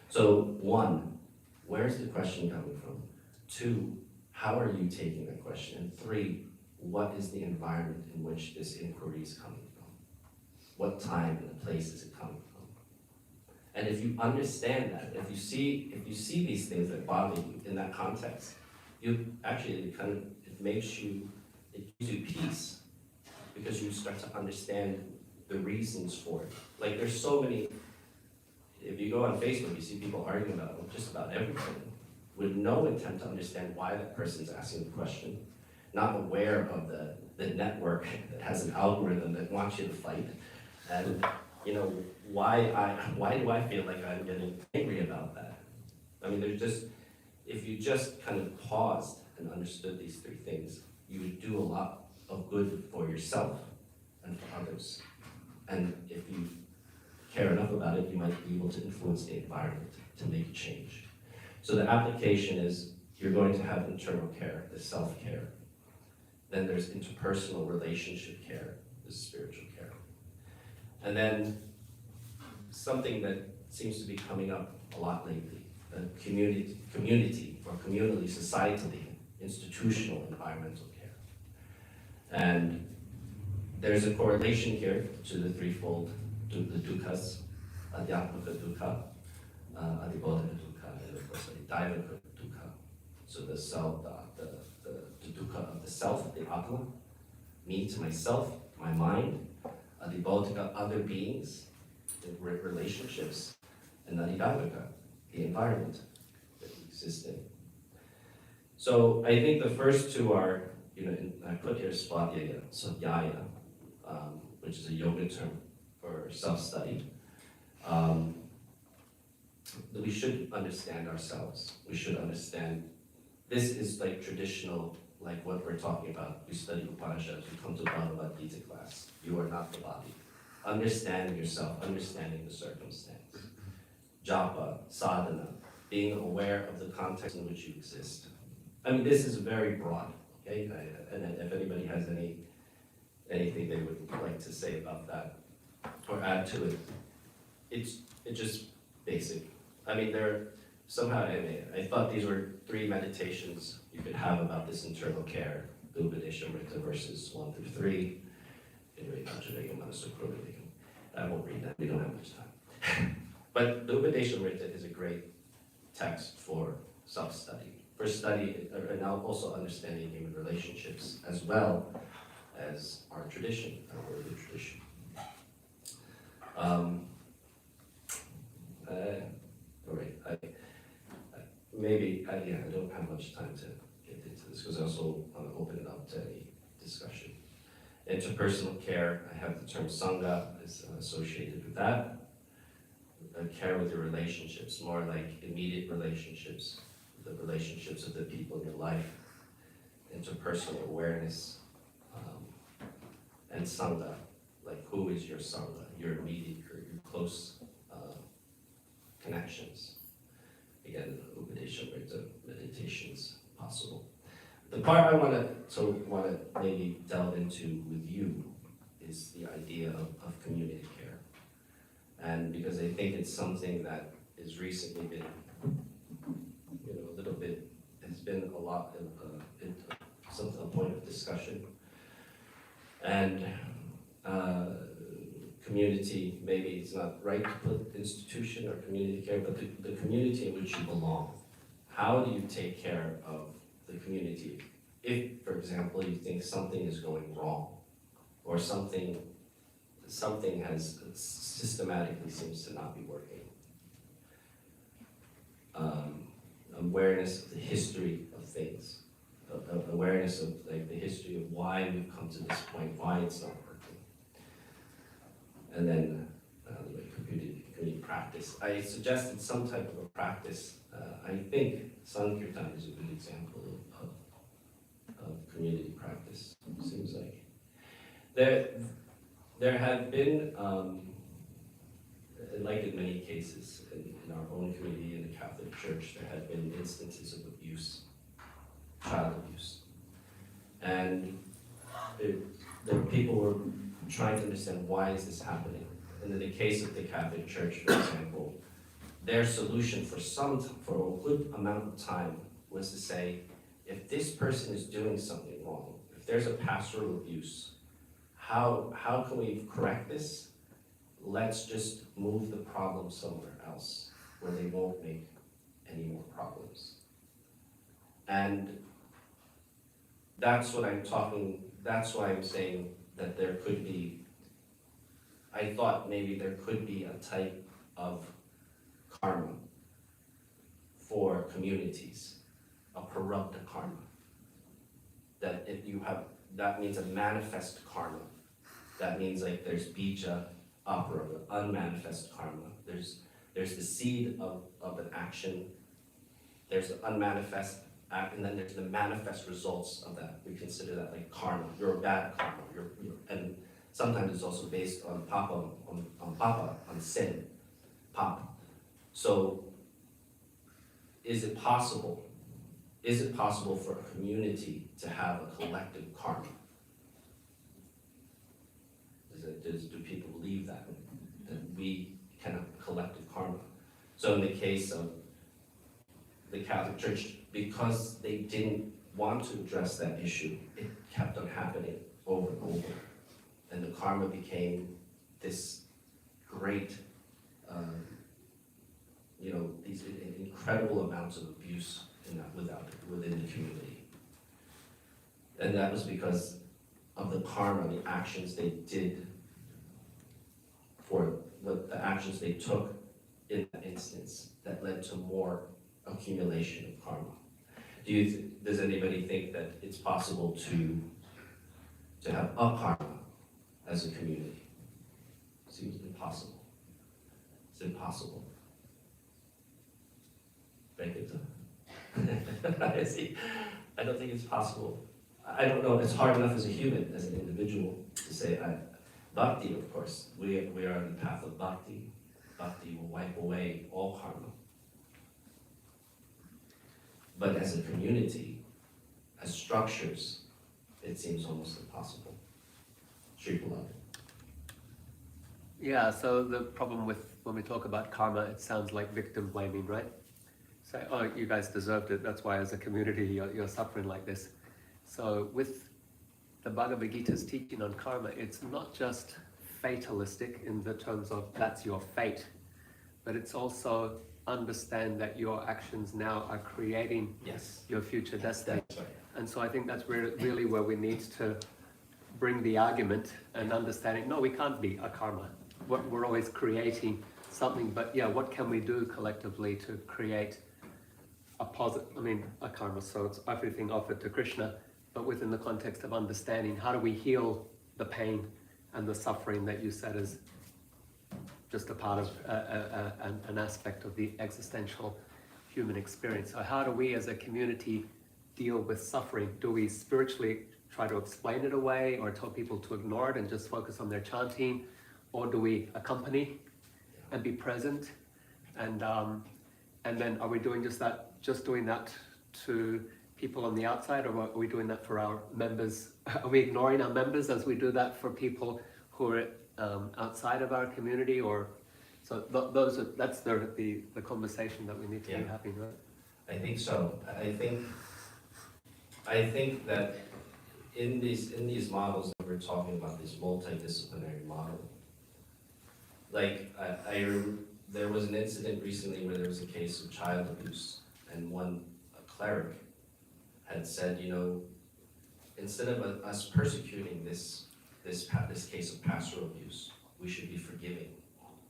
So one, where's the question coming from? Two, how are you taking the question? And three, what is the environment in which this inquiry is coming from? What time and place is it coming from? And if you understand that, if you see these things that bother you in that context, you actually, it gives you peace, because you start to understand the reasons for it. Like there's so many, if you go on Facebook, you see people arguing about just about everything, with no intent to understand why that person's asking the question, not aware of the network that has an algorithm that wants you to fight, and you know, why do I feel like I'm getting angry about that? I mean, if you just kind of paused and understood these three things, you would do a lot of good for yourself and for others. And if you care enough about it, you might be able to influence the environment to make a change. So the application is, you're going to have internal care, the self-care. Then there's interpersonal relationship care, the spiritual care. And then something that seems to be coming up a lot lately, community or communally, societally, institutional environmental care. And there's a correlation here to the threefold, the dukkha's, adhyatmika dukkha, adhibodhika dukkha, and of course adhyavika dukkha. So the self, the dukkha of the self, the atma, me to myself, my mind, adhibodhika, other beings, the relationships, and adhyavika, the environment that we exist in. So I think the first two are, I put here svadhyaya, sadhyaya, which is a yoga term for self-study. We should understand ourselves. We should understand, this is like traditional, like what we're talking about. We study Upanishads, we come to Bhagavat Gita class. You are not the body. Understanding yourself, understanding the circumstance. Japa, sadhana, being aware of the context in which you exist. I mean, this is very broad, okay? And if anybody has anything they would like to say about that or add to it, it's just basic. I mean, I thought these were 3 meditations you could have about this internal care, Upadeshamrita verses 1 through 3. I won't read that, we don't have much time. But the Upadeshamrita is a great text for self-study, for study, and now also understanding human relationships, as well as our tradition, our worldly tradition. All right, I don't have much time to get into this, because I also want to open it up to any discussion. Interpersonal care, I have the term sangha is associated with that. Care with your relationships, more like immediate relationships, the relationships of the people in your life. Interpersonal awareness, and sangha, like who is your sangha, your immediate, your close connections. Again, Upadeshamrita meditations possible. The part I want to maybe delve into with you is the idea of community care. And because I think it's something that has recently been, a little bit, has been a lot of a point of discussion. And community, maybe it's not right to put institution or community care, but the community in which you belong. How do you take care of the community? If, for example, you think something is going wrong, or something has systematically seems to not be working. Awareness of the history of things, awareness of like the history of why we've come to this point, why it's not working. And then community practice practice. I suggested some type of a practice. I think Sankirtan is a good example of community practice, it seems like. There have been, like in many cases in our own community in the Catholic Church, there have been instances of abuse, child abuse. And the people were trying to understand, why is this happening? And in the case of the Catholic Church, for example, their solution for a good amount of time was to say, if this person is doing something wrong, if there's a pastoral abuse, how can we correct this? Let's just move the problem somewhere else where they won't make any more problems. And that's why I'm saying that there could be, I thought maybe there could be a type of karma for communities, a parabdha karma. That if you have, that means a manifest karma. That means like there's bija, aparabdha, unmanifest karma. There's the seed of an action, there's the unmanifest act, and then there's the manifest results of that. We consider that like karma. You're a bad karma. And sometimes it's also based on papa, on sin, papa. So, is it possible for a community to have a collective karma? Do people believe that we can have collective karma? So in the case of the Catholic Church, because they didn't want to address that issue, it kept on happening over and over. And the karma became this great, these incredible amounts of abuse within the community. And that was because of the karma, the actions they did, for the actions they took in that instance that led to more accumulation of karma. Does anybody think that it's possible to have a karma as a community? It seems impossible. It's impossible. Right, I see. I don't think it's possible. I don't know, it's hard enough as a human, as an individual, to say, bhakti, of course, we are on the path of bhakti. Bhakti will wipe away all karma. But as a community, as structures, it seems almost impossible. Sripala. Yeah, so the problem with when we talk about karma, it sounds like victim blaming, right? Say, oh, you guys deserved it, that's why as a community you're suffering like this. So with the Bhagavad Gita's teaching on karma, it's not just fatalistic in the terms of that's your fate, but it's also understand that your actions now are creating your future destiny. That's right. And so I think that's really where we need to bring the argument and understanding, no, we can't be a karma. We're always creating something, but yeah, what can we do collectively to create a karma? So it's everything offered to Krishna, but within the context of understanding, how do we heal the pain and the suffering that you said is just a part of an aspect of the existential human experience. So how do we as a community deal with suffering? Do we spiritually try to explain it away or tell people to ignore it and just focus on their chanting? Or do we accompany and be present? And then are we doing just doing that to people on the outside, or are we doing that for our members? Are we ignoring our members as we do that for people who are outside of our community? Or so that's the conversation that we need to be having, right? I think so. I think that in these models that we're talking about, this multidisciplinary model, like there was an incident recently where there was a case of child abuse, and a cleric had said, instead of us persecuting this case of pastoral abuse, we should be forgiving,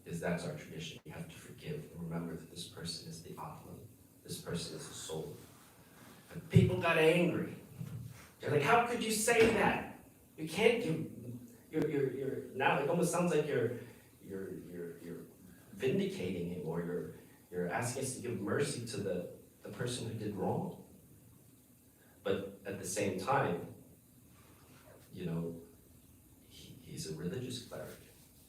because that's our tradition. You have to forgive and remember that this person is the Atman, this person is the soul. And people got angry. They're like, how could you say that? You can't give. You're now. It almost sounds like you're vindicating him, or you're asking us to give mercy to the person who did wrong. But at the same time, you know, he's a religious cleric.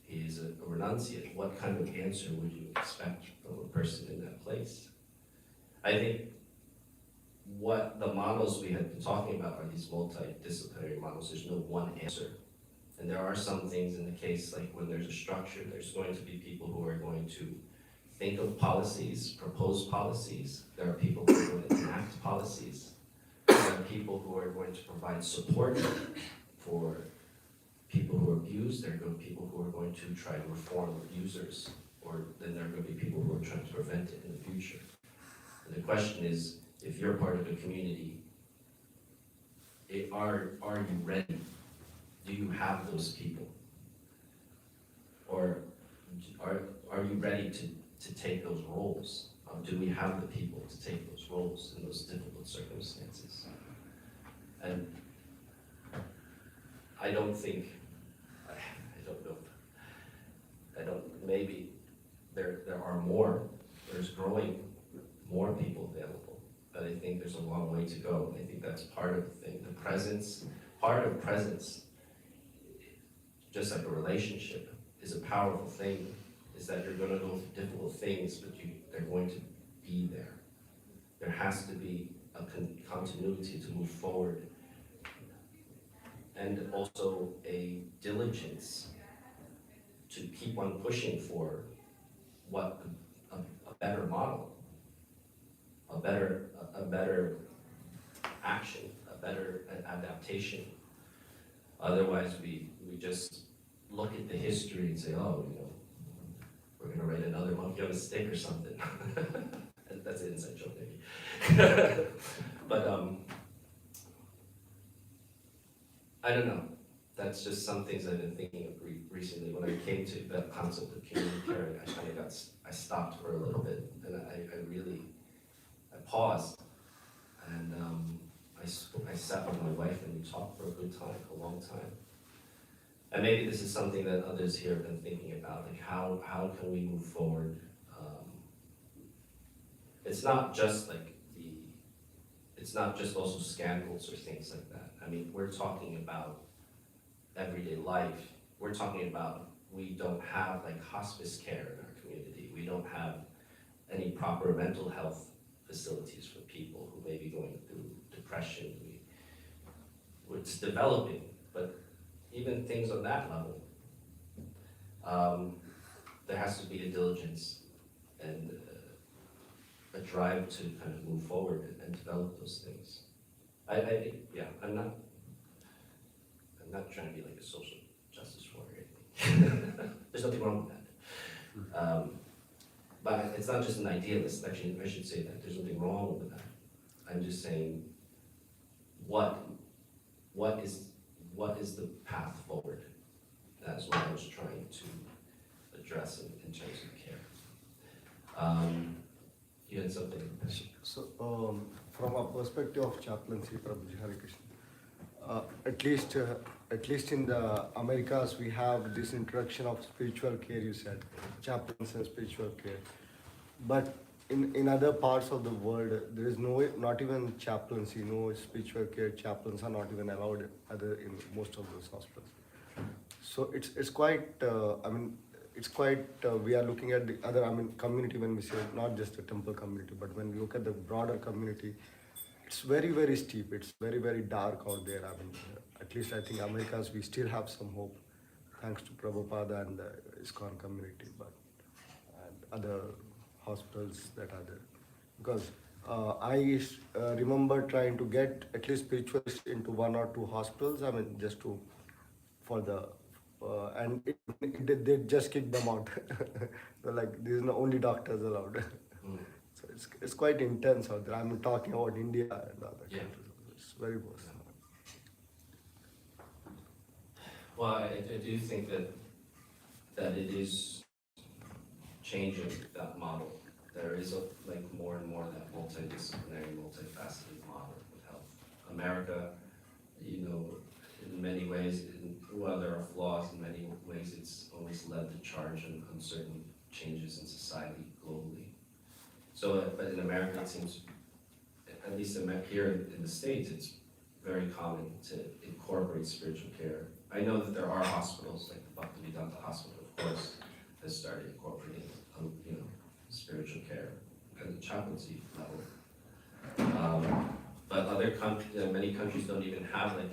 He's a renunciate. What kind of answer would you expect from a person in that place? I think what the models we had been talking about are these multidisciplinary models. There's no one answer. And there are some things in the case, like when there's a structure, there's going to be people who are going to think of policies, propose policies. There are people who are going to enact policies. There are people who are going to provide support for people who are abused. There are going to be people who are going to try to reform abusers, or then there are going to be people who are trying to prevent it in the future. And the question is, if you're part of the community, are you ready? Do you have those people? Or are you ready to take those roles? Do we have the people to take those roles in those difficult circumstances? And I don't know, maybe there are more, there's growing more people available, but I think there's a long way to go. I think that's part of the thing. Part of presence, just like a relationship, is a powerful thing, is that you're gonna go through difficult things, but they're going to be there. There has to be a continuity to move forward, and also a diligence to keep on pushing for what a better model, a better action, a better adaptation. Otherwise, we just look at the history and say, oh, you know, we're gonna write another monkey on a stick or something. That's an inside joke, maybe. But I don't know. That's just some things I've been thinking of recently. When I came to the concept of community caring, I stopped for a little bit, and I paused, and I sat with my wife and we talked for a good time, a long time. And maybe this is something that others here have been thinking about, like how can we move forward? It's not just it's not just also scandals or things like that. I mean, we're talking about everyday life. We're talking about, we don't have like hospice care in our community. We don't have any proper mental health facilities for people who may be going through depression. It's developing, but even things on that level, there has to be a diligence and a drive to kind of move forward and develop those things. I'm not trying to be like a social justice warrior or anything. There's nothing wrong with that. But it's not just an idealist. Actually, I should say that there's nothing wrong with that. I'm just saying, what is the path forward? That's what I was trying to address in terms of care. You had something? So, from a perspective of chaplaincy, Prabhuji Hare Krishna, at least in the Americas, we have this introduction of spiritual care. You said chaplains and spiritual care, but in other parts of the world, there is not even chaplaincy, no spiritual care. Chaplains are not even allowed in most of those hospitals. So it's quite. We are looking at the other, community, when we say not just the temple community, but when we look at the broader community, it's very, very steep. It's very, very dark out there. At least I think Americas, we still have some hope, thanks to Prabhupada and the ISKCON community, and other hospitals that are there. Because I remember trying to get at least spiritualists into one or two hospitals, just to, for the, and they just kicked them out. They're like, these are the only doctors allowed. So it's quite intense out there. I'm talking about India and other countries. It's very worse. Well, I do think that it is changing, that model. There is more and more that multidisciplinary, multifaceted model of health. America, in many ways, while there are flaws, in many ways it's always led the charge on certain changes in society globally. So, but in America, it seems, at least here in the States, it's very common to incorporate spiritual care. I know that there are hospitals, like the Bhagavat Hospital, of course, has started incorporating, spiritual care at the chaplaincy level. But other countries, many countries don't even have like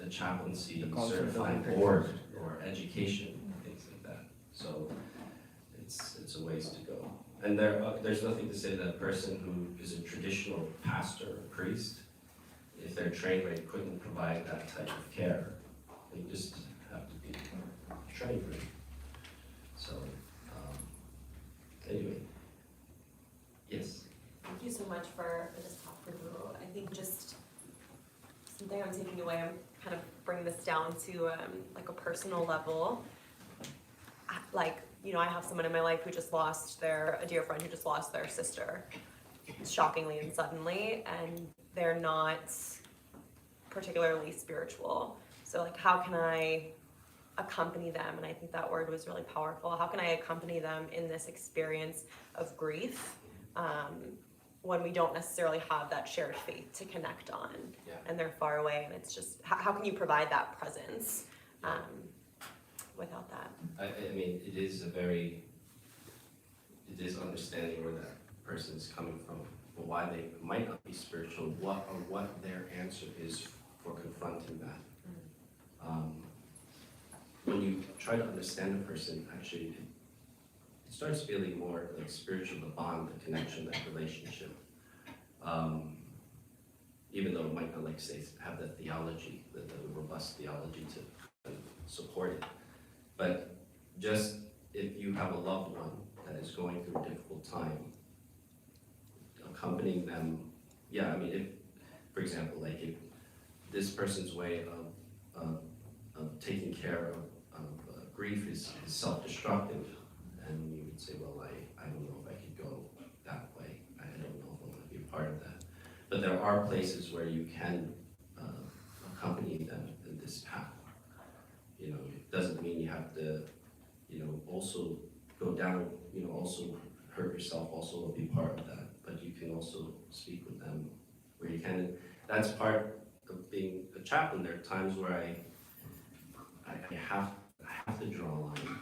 a chaplaincy certified board or education, things like that. So it's a ways to go. And there's nothing to say that a person who is a traditional pastor or priest, if they're trained right, couldn't provide that type of care. They just have to be trained right. So anyway, yes. Thank you so much for this talk, Prabhu. I think just something I'm taking away, I'm kind of bringing this down to like a personal level. Like, I have someone in my life who just lost a dear friend who just lost their sister, shockingly and suddenly, and they're not particularly spiritual. So like, how can I accompany them? And I think that word was really powerful. How can I accompany them in this experience of grief when we don't necessarily have that shared faith to connect on, and they're far away, and it's just, how can you provide that presence without that? I mean, it is understanding where that person is coming from, but why they might not be spiritual, what their answer is for confronting that. When you try to understand a person, actually, it starts feeling more like spiritual, the bond, the connection, that relationship. Even though it might not, like, say, have the theology, the robust theology to support it. But just if you have a loved one that is going through a difficult time, accompanying them, I mean, if, for example, like if this person's way of taking care of grief is self-destructive, and you would say, well, I don't know if I could go that way. I don't know if I want to be a part of that. But there are places where you can accompany them in this path. It doesn't mean you have to, also go down, also hurt yourself, also be part of that. But you can also speak with them where you can. And that's part of being a chaplain. There are times where I have to draw a line.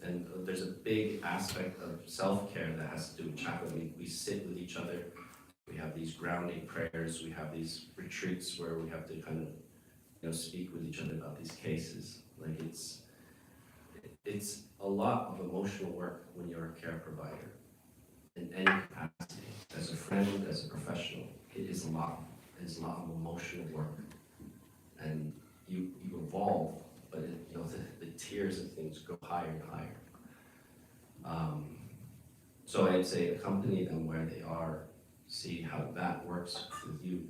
And there's a big aspect of self-care that has to do with chaplain. We sit with each other. We have these grounding prayers. We have these retreats where we have to kind of, speak with each other about these cases. Like it's a lot of emotional work when you're a care provider in any capacity. As a friend, as a professional, it is a lot. It's a lot of emotional work, and you evolve. But the tiers of things go higher and higher. So I'd say accompany them where they are, see how that works with you.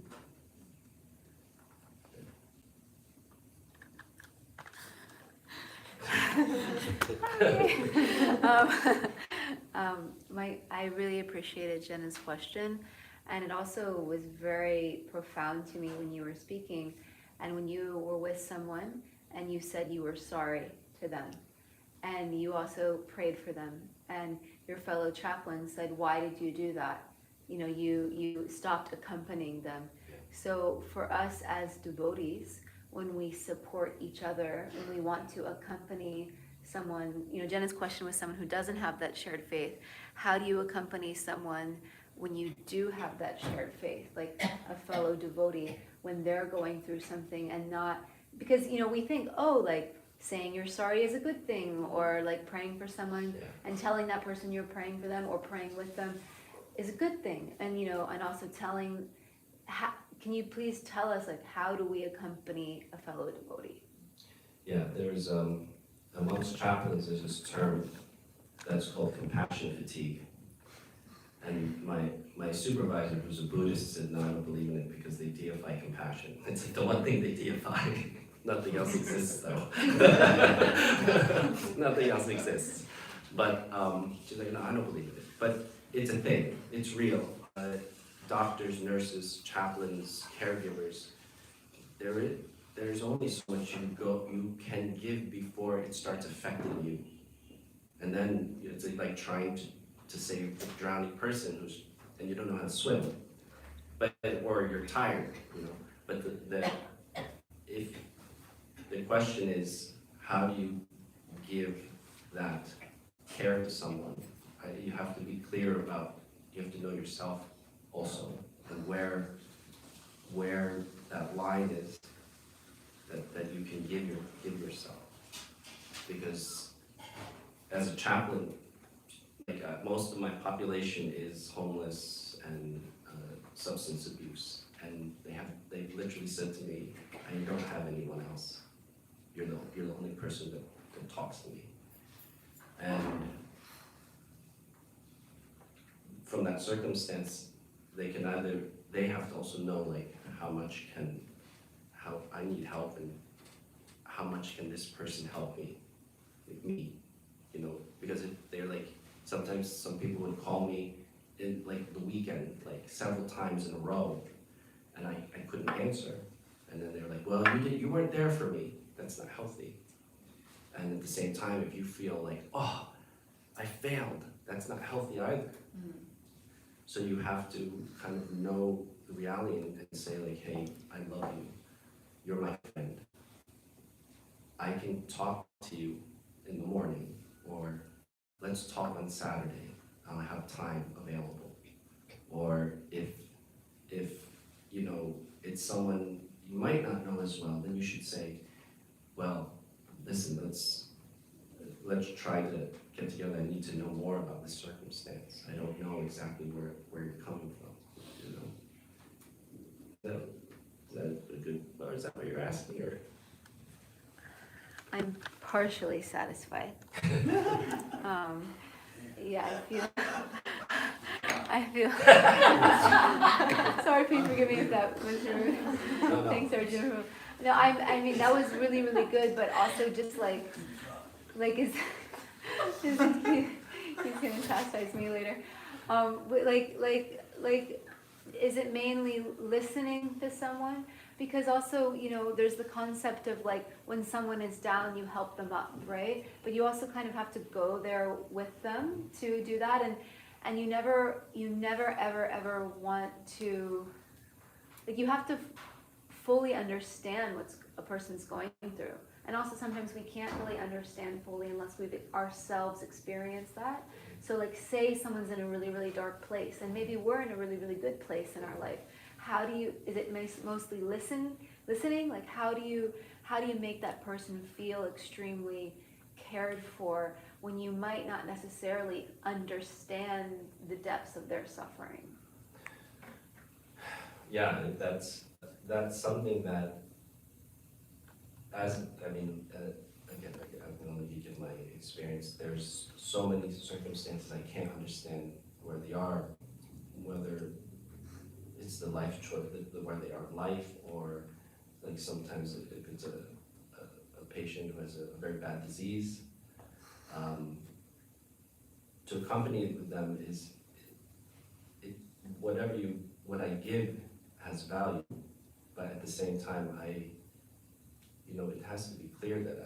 I really appreciated Jenna's question, and it also was very profound to me when you were speaking, and when you were with someone and you said you were sorry to them, and you also prayed for them, and your fellow chaplain said, why did you do that? You stopped accompanying them. So for us as devotees, when we support each other, when we want to accompany someone, Jenna's question was someone who doesn't have that shared faith. How do you accompany someone when you do have that shared faith, like a fellow devotee, when they're going through something, and not, because, we think, like saying you're sorry is a good thing, or like praying for someone and telling that person you're praying for them or praying with them is a good thing. And, and also telling, can you please tell us, like, how do we accompany a fellow devotee? Yeah, there's, amongst chaplains, there's this term that's called compassion fatigue. And my supervisor, who's a Buddhist, said, no, I don't believe in it because they deify compassion. It's like the one thing they deify. Nothing else exists, though. Nothing else exists. But she's like, no, I don't believe in it. But it's a thing. It's real. Doctors, nurses, chaplains, caregivers, there's only so much you can give before it starts affecting you. And then it's like trying to save a drowning person and you don't know how to swim, or you're tired, you know. But if the question is, how do you give that care to someone? You have to be clear about, you have to know yourself also, and where that line is that you can give yourself. Because as a chaplain, like most of my population is homeless and substance abuse, and they've literally said to me, "I don't have anyone else. You're the only person that talks to me." And from that circumstance, they have to also know like how I need help, and how much can this person help me, you know, because they're like, sometimes some people would call me in like the weekend, like several times in a row, and I couldn't answer, and then they're like, well, you weren't there for me. That's not healthy. And at the same time, if you feel like, oh, I failed, that's not healthy either. So you have to kind of know the reality and say like, hey, I love you. You're my friend. I can talk to you in the morning, or let's talk on Saturday. I'll have time available. Or if you know it's someone you might not know as well, then you should say, well, listen, let's try to get together. I need to know more about this circumstance. I don't know exactly where you're coming from, you know. Is that a good, or is that what you're asking, or? I'm partially satisfied. Yeah, I feel. Sorry, please forgive me if that was rude. No. Thanks, Arjun. No, I mean that was really, really good, but also just like is he's gonna chastise me later. But like, is it mainly listening to someone? Because also, you know, there's the concept of like when someone is down, you help them up, right? But you also kind of have to go there with them to do that, and you never ever want to, like, you have to fully understand what a person's going through. And also sometimes we can't really understand fully unless we've ourselves experienced that. So like say someone's in a really, really dark place, and maybe we're in a really, really good place in our life. Is it mostly listening? Like how do you make that person feel extremely cared for when you might not necessarily understand the depths of their suffering? Yeah, that's something that, again, I can only give my experience. There's so many circumstances I can't understand where they are, whether it's the life choice, where they are in life, or like sometimes if it's a patient who has a very bad disease. To accompany them is, what I give has value, but at the same time, it has to be clear that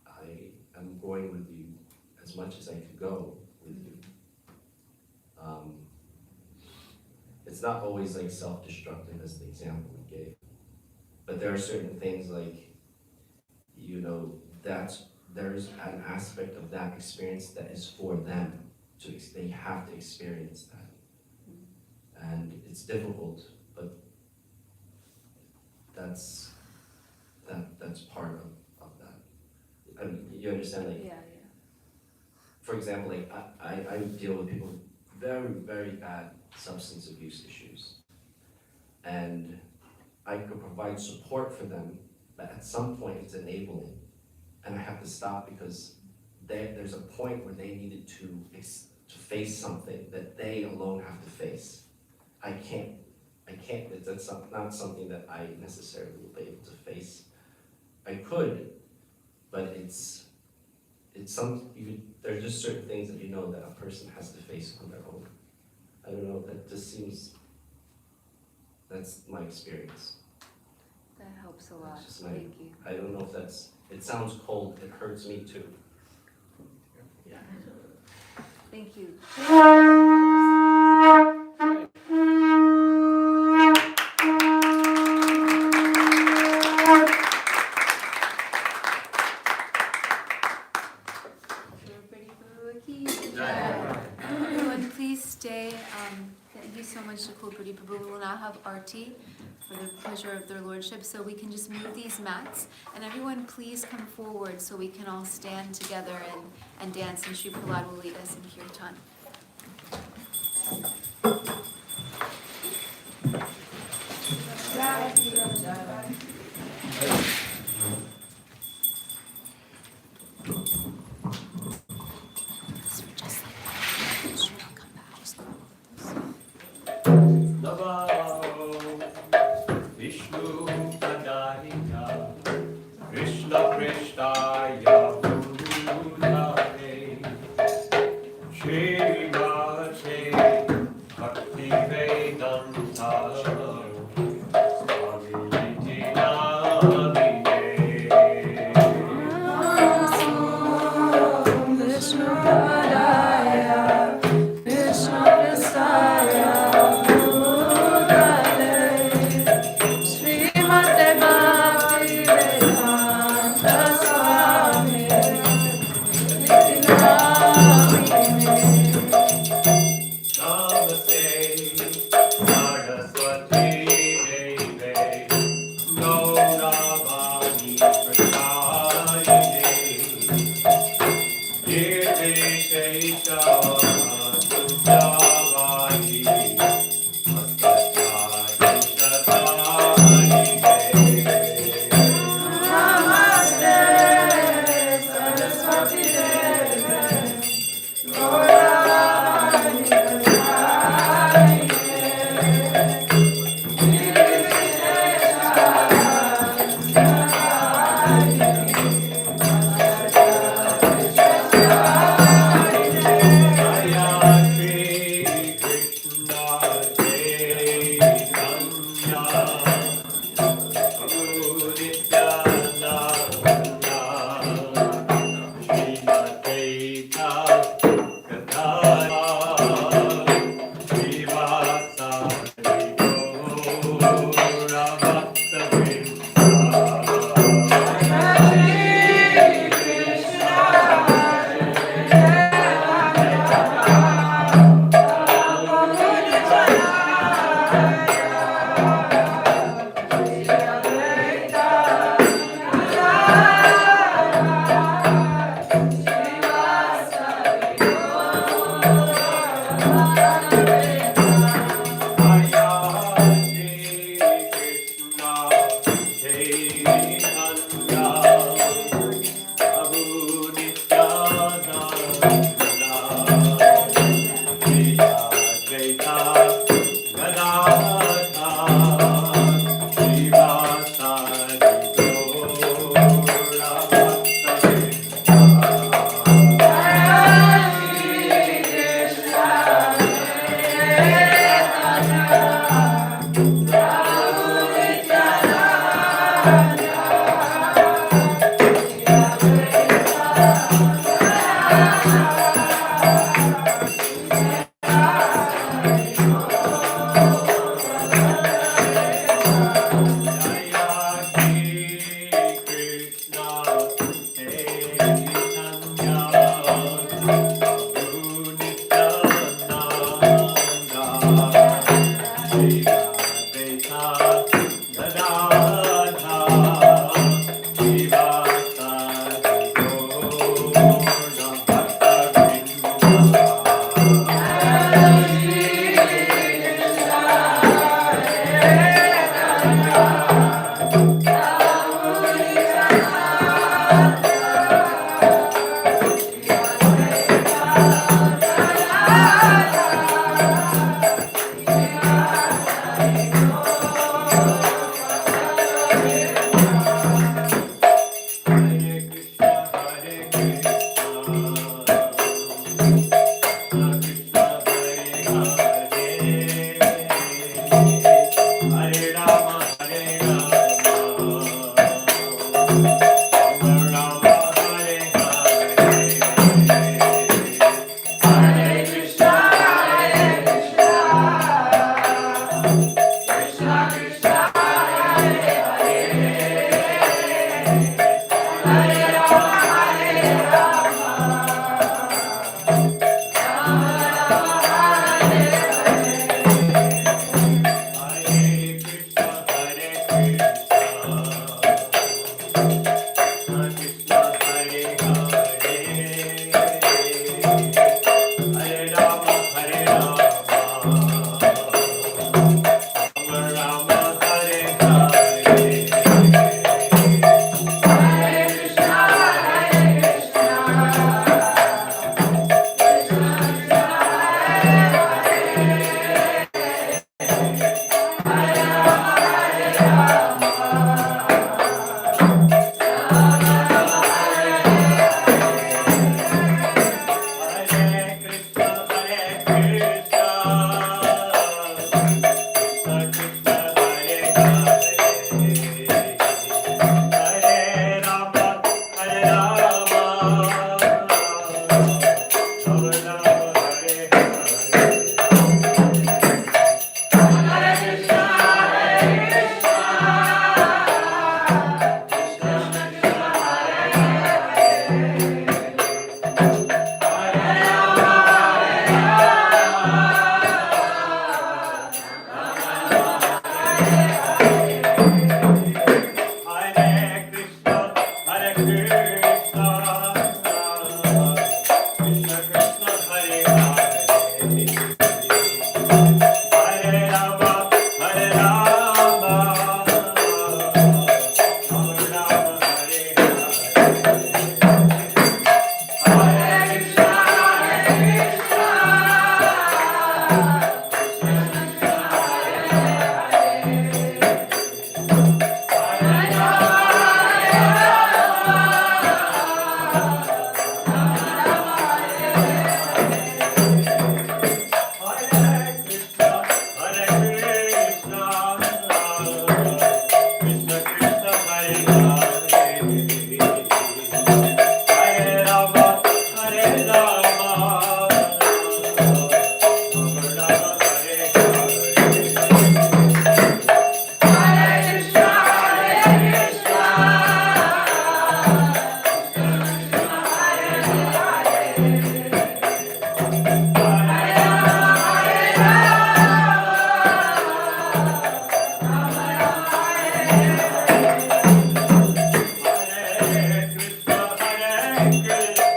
I am going with you as much as I could go with you. It's not always like self-destructive as the example we gave, but there are certain things like, there's an aspect of that experience that is for them. They have to experience that. And it's difficult, but that's part of that. I mean, you understand, like, Yeah. for example, like I deal with people with very, very bad substance abuse issues. And I could provide support for them, but at some point it's enabling. And I have to stop because there's a point where they needed to face something that they alone have to face. I can't, that's not something that I necessarily will be able to face. I could, but there's just certain things that that a person has to face on their own. I don't know, that just seems, that's my experience. That helps a lot. Thank you. I don't know if it sounds cold, it hurts me too. Yeah. Thank you. Everyone, please stay. Thank you so much, Pradipa. We will now have Arti for the pleasure of their lordship, so we can just move these mats. And everyone, please come forward so we can all stand together and dance. And Shri Prahlad will lead us in kirtan. Vishnu Padaya Krishna Krishnaya Bhutale Srimate Bhakti Vedanta Swami Nityanamine Vishnu Padaya Krishna Krishnaya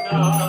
Hare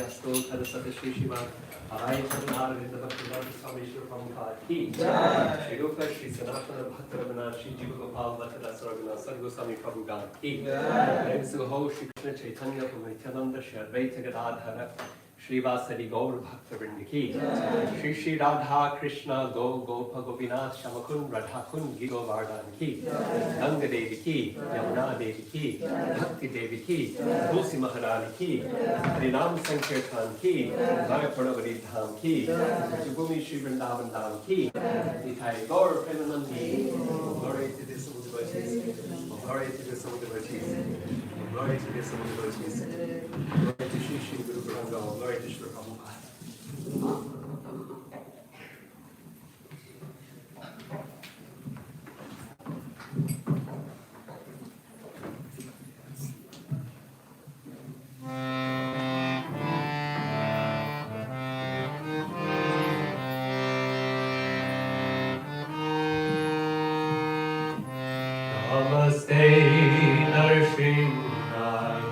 Astu Tadasata Shri Shiva Arai Chandar Vindavakula Swami Shri Prabhupada Ki Shri Rupa Shri Sanatana Bhakta Ravana Shri Jiva Gopal Bhattara Sarvana Sadhu Swami Prabhupada Ki Prem Suho Shri Krishna Chaitanya Nityananda Shri Advaita Gadadhara Srivasadi Gaur Bhakta Vrindaki Shri Shri Radha Krishna Go Gopa Gopinath Shamakun Radha Kun Gigo Vardhan Ki Ganga Devi Ki Yamuna Devi Ki Bhakti Devi Ki Tulsi Maharani Ki Harinam Sankirtan Ki Vaya Pranavadi Dham Ki Jugumi Shri Vrindavan Dham Ki Nitai Gaur Premanandi Glory to the Samu devotees Glory to the Samu devotees Glory to the Samu devotees Glory to Shri Shri Guru Guranga Glory to Shri Prabhupada. Namaste Narsimhaya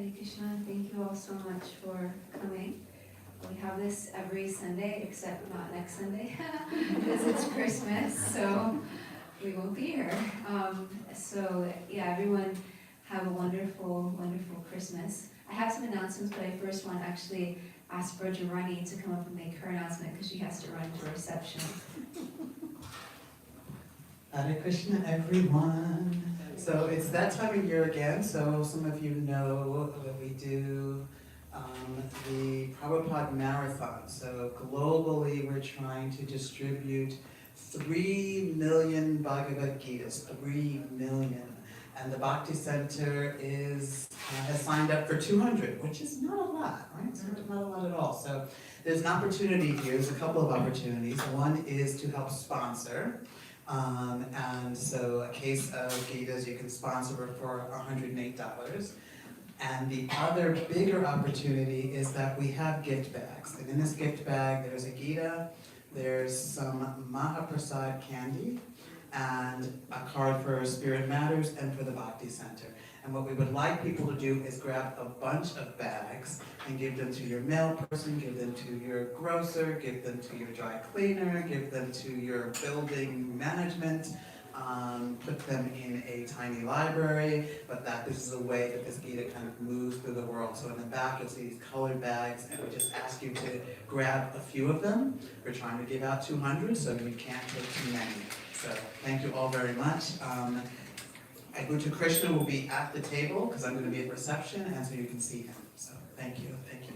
Hare Krishna, thank you all so much for coming. We have this every Sunday, except not next Sunday, because it's Christmas, so we won't be here. So yeah, everyone have a wonderful, wonderful Christmas. I have some announcements, but I first want to actually ask Brajarani to come up and make her announcement, because she has to run to reception. Hare Krishna, everyone. So it's that time of year again, so some of you know that we do the Prabhupada Marathon. So globally, we're trying to distribute 3 million Bhagavad Gitas, 3 million. And the Bhakti Center has signed up for 200, which is not a lot, right? It's not a lot at all. So there's an opportunity here, there's a couple of opportunities. One is to help sponsor. And so a case of Gitas you can sponsor for $108. And the other bigger opportunity is that we have gift bags. And in this gift bag, there's a Gita, there's some Mahaprasad candy, and a card for Spirit Matters and for the Bhakti Center. And what we would like people to do is grab a bunch of bags and give them to your mail person, give them to your grocer, give them to your dry cleaner, give them to your building management, put them in a tiny library, but that this is a way that this Gita kind of moves through the world. So in the back you'll see these colored bags, and we just ask you to grab a few of them. We're trying to give out 200, so you can't take too many. So thank you all very much. Aguta Krishna will be at the table because I'm going to be at reception, and so you can see him. So thank you, thank you.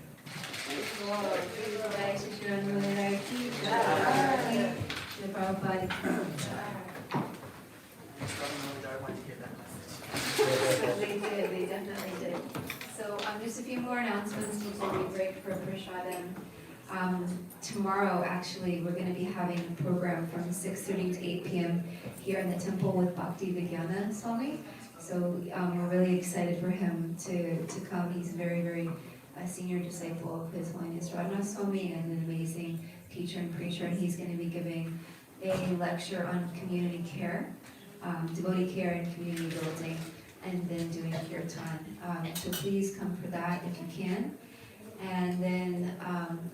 They definitely did. So just a few more announcements before we break for Prashadam. Tomorrow, actually, we're going to be having a program from 6:30 to 8 p.m. here in the temple with Bhakti Vigyana Swami. So we're really excited for him to come. He's a very senior disciple of His Holiness Sravanam Swami and an amazing teacher and preacher. And he's going to be giving a lecture on community care, devotee care and community building, and then doing kirtan. So please come for that if you can. And then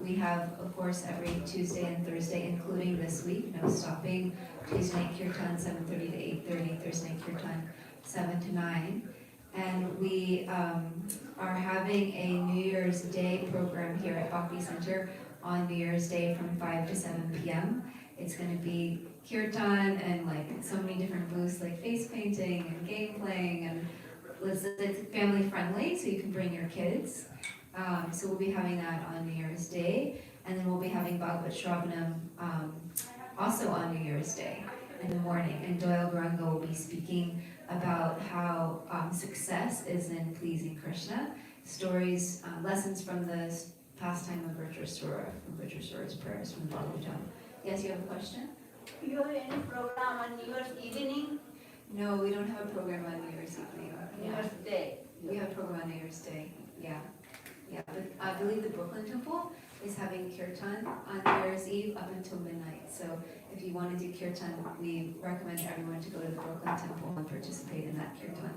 we have, of course, every Tuesday and Thursday, including this week, no stopping. Tuesday night kirtan 7:30 to 8:30, Thursday night kirtan 7 to 9. And we are having a New Year's Day program here at Bhakti Center on New Year's Day from 5 to 7 p.m. It's going to be kirtan and like so many different booths like face painting and game playing, and it's family friendly, so you can bring your kids. So we'll be having that on New Year's Day, and then we'll be having Bhagavat Sravanam also on New Year's Day in the morning. And Doyle Garanga will be speaking about how success is in pleasing Krishna, stories, lessons from the pastime of Vritra from Vritra's prayers from the Bhagavatam. Yes, you have a question? Do you have any program on New Year's evening? No, we don't have a program on New Year's evening. New Year's Day? We have a program on New Year's Day, yeah. Yeah, but I believe the Brooklyn Temple is having kirtan on New Year's Eve up until midnight. So if you want to do kirtan, we recommend everyone to go to the Brooklyn Temple and participate in that kirtan.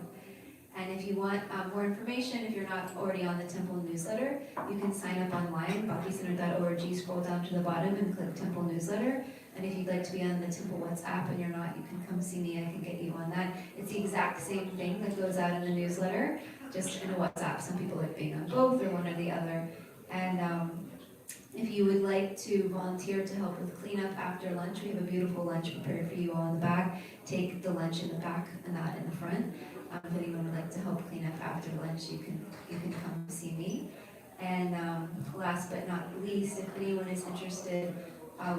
And if you want more information, if you're not already on the temple newsletter, you can sign up online, bhakticenter.org, scroll down to the bottom and click temple newsletter. And if you'd like to be on the temple WhatsApp and you're not, you can come see me, I can get you on that. It's the exact same thing that goes out in the newsletter, just in a WhatsApp. Some people like being on both or one or the other. And if you would like to volunteer to help with cleanup after lunch, we have a beautiful lunch prepared for you all in the back. Take the lunch in the back and not in the front. If anyone would like to help clean up after lunch, you can come see me. And last but not least, if anyone is interested,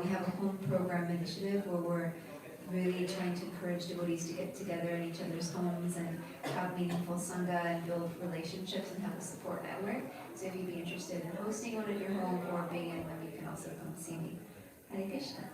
we have a home program initiative where we're really trying to encourage devotees to get together in each other's homes and have meaningful sangha and build relationships and have a support network. So if you'd be interested in hosting one at your home or being in one, you can also come see me. Hare Krishna.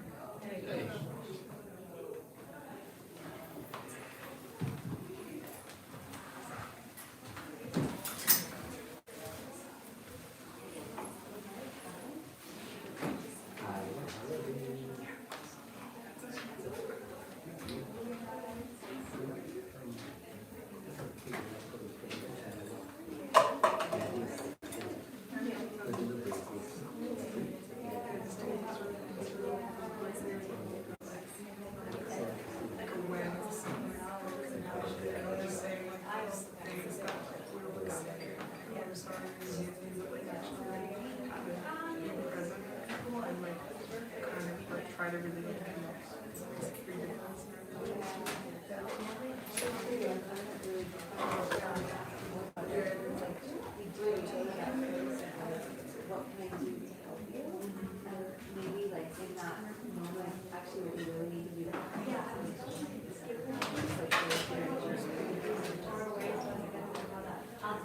try to really connect. What can I do to help you? And maybe like in that moment, actually what we really need to do is like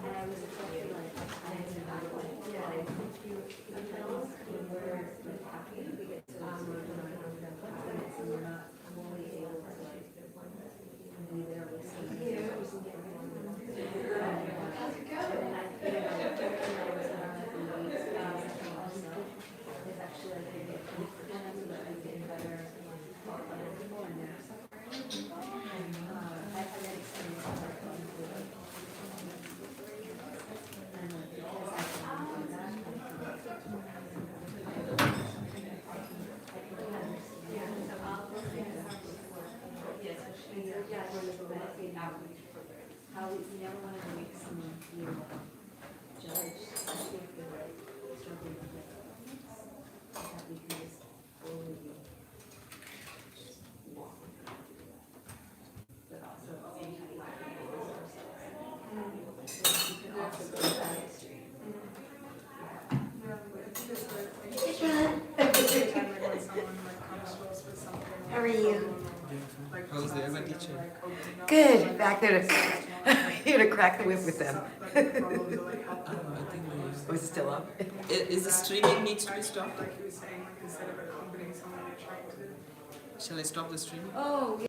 and I was expecting like I didn't know like you know when we're like happy we get to confidence and we're not fully able to like be there with it's actually like you get confidence and that you get better for other people and their suffering. I've had that experience of like going through like and like because I can do that, I can understand. How you never want to make someone feel judged, especially if they're like struggling with mental illness. That we can just fully just walk with them through that. But also at the same time, like, you can also go to that extreme. How are you? How's the yoga teacher? Good. Back there to here to crack the whip with them. Oh, it's still up. Is the streaming needs to be stopped? Like you were saying, like instead of accompanying someone, you're trying to. Shall I stop the streaming? Oh,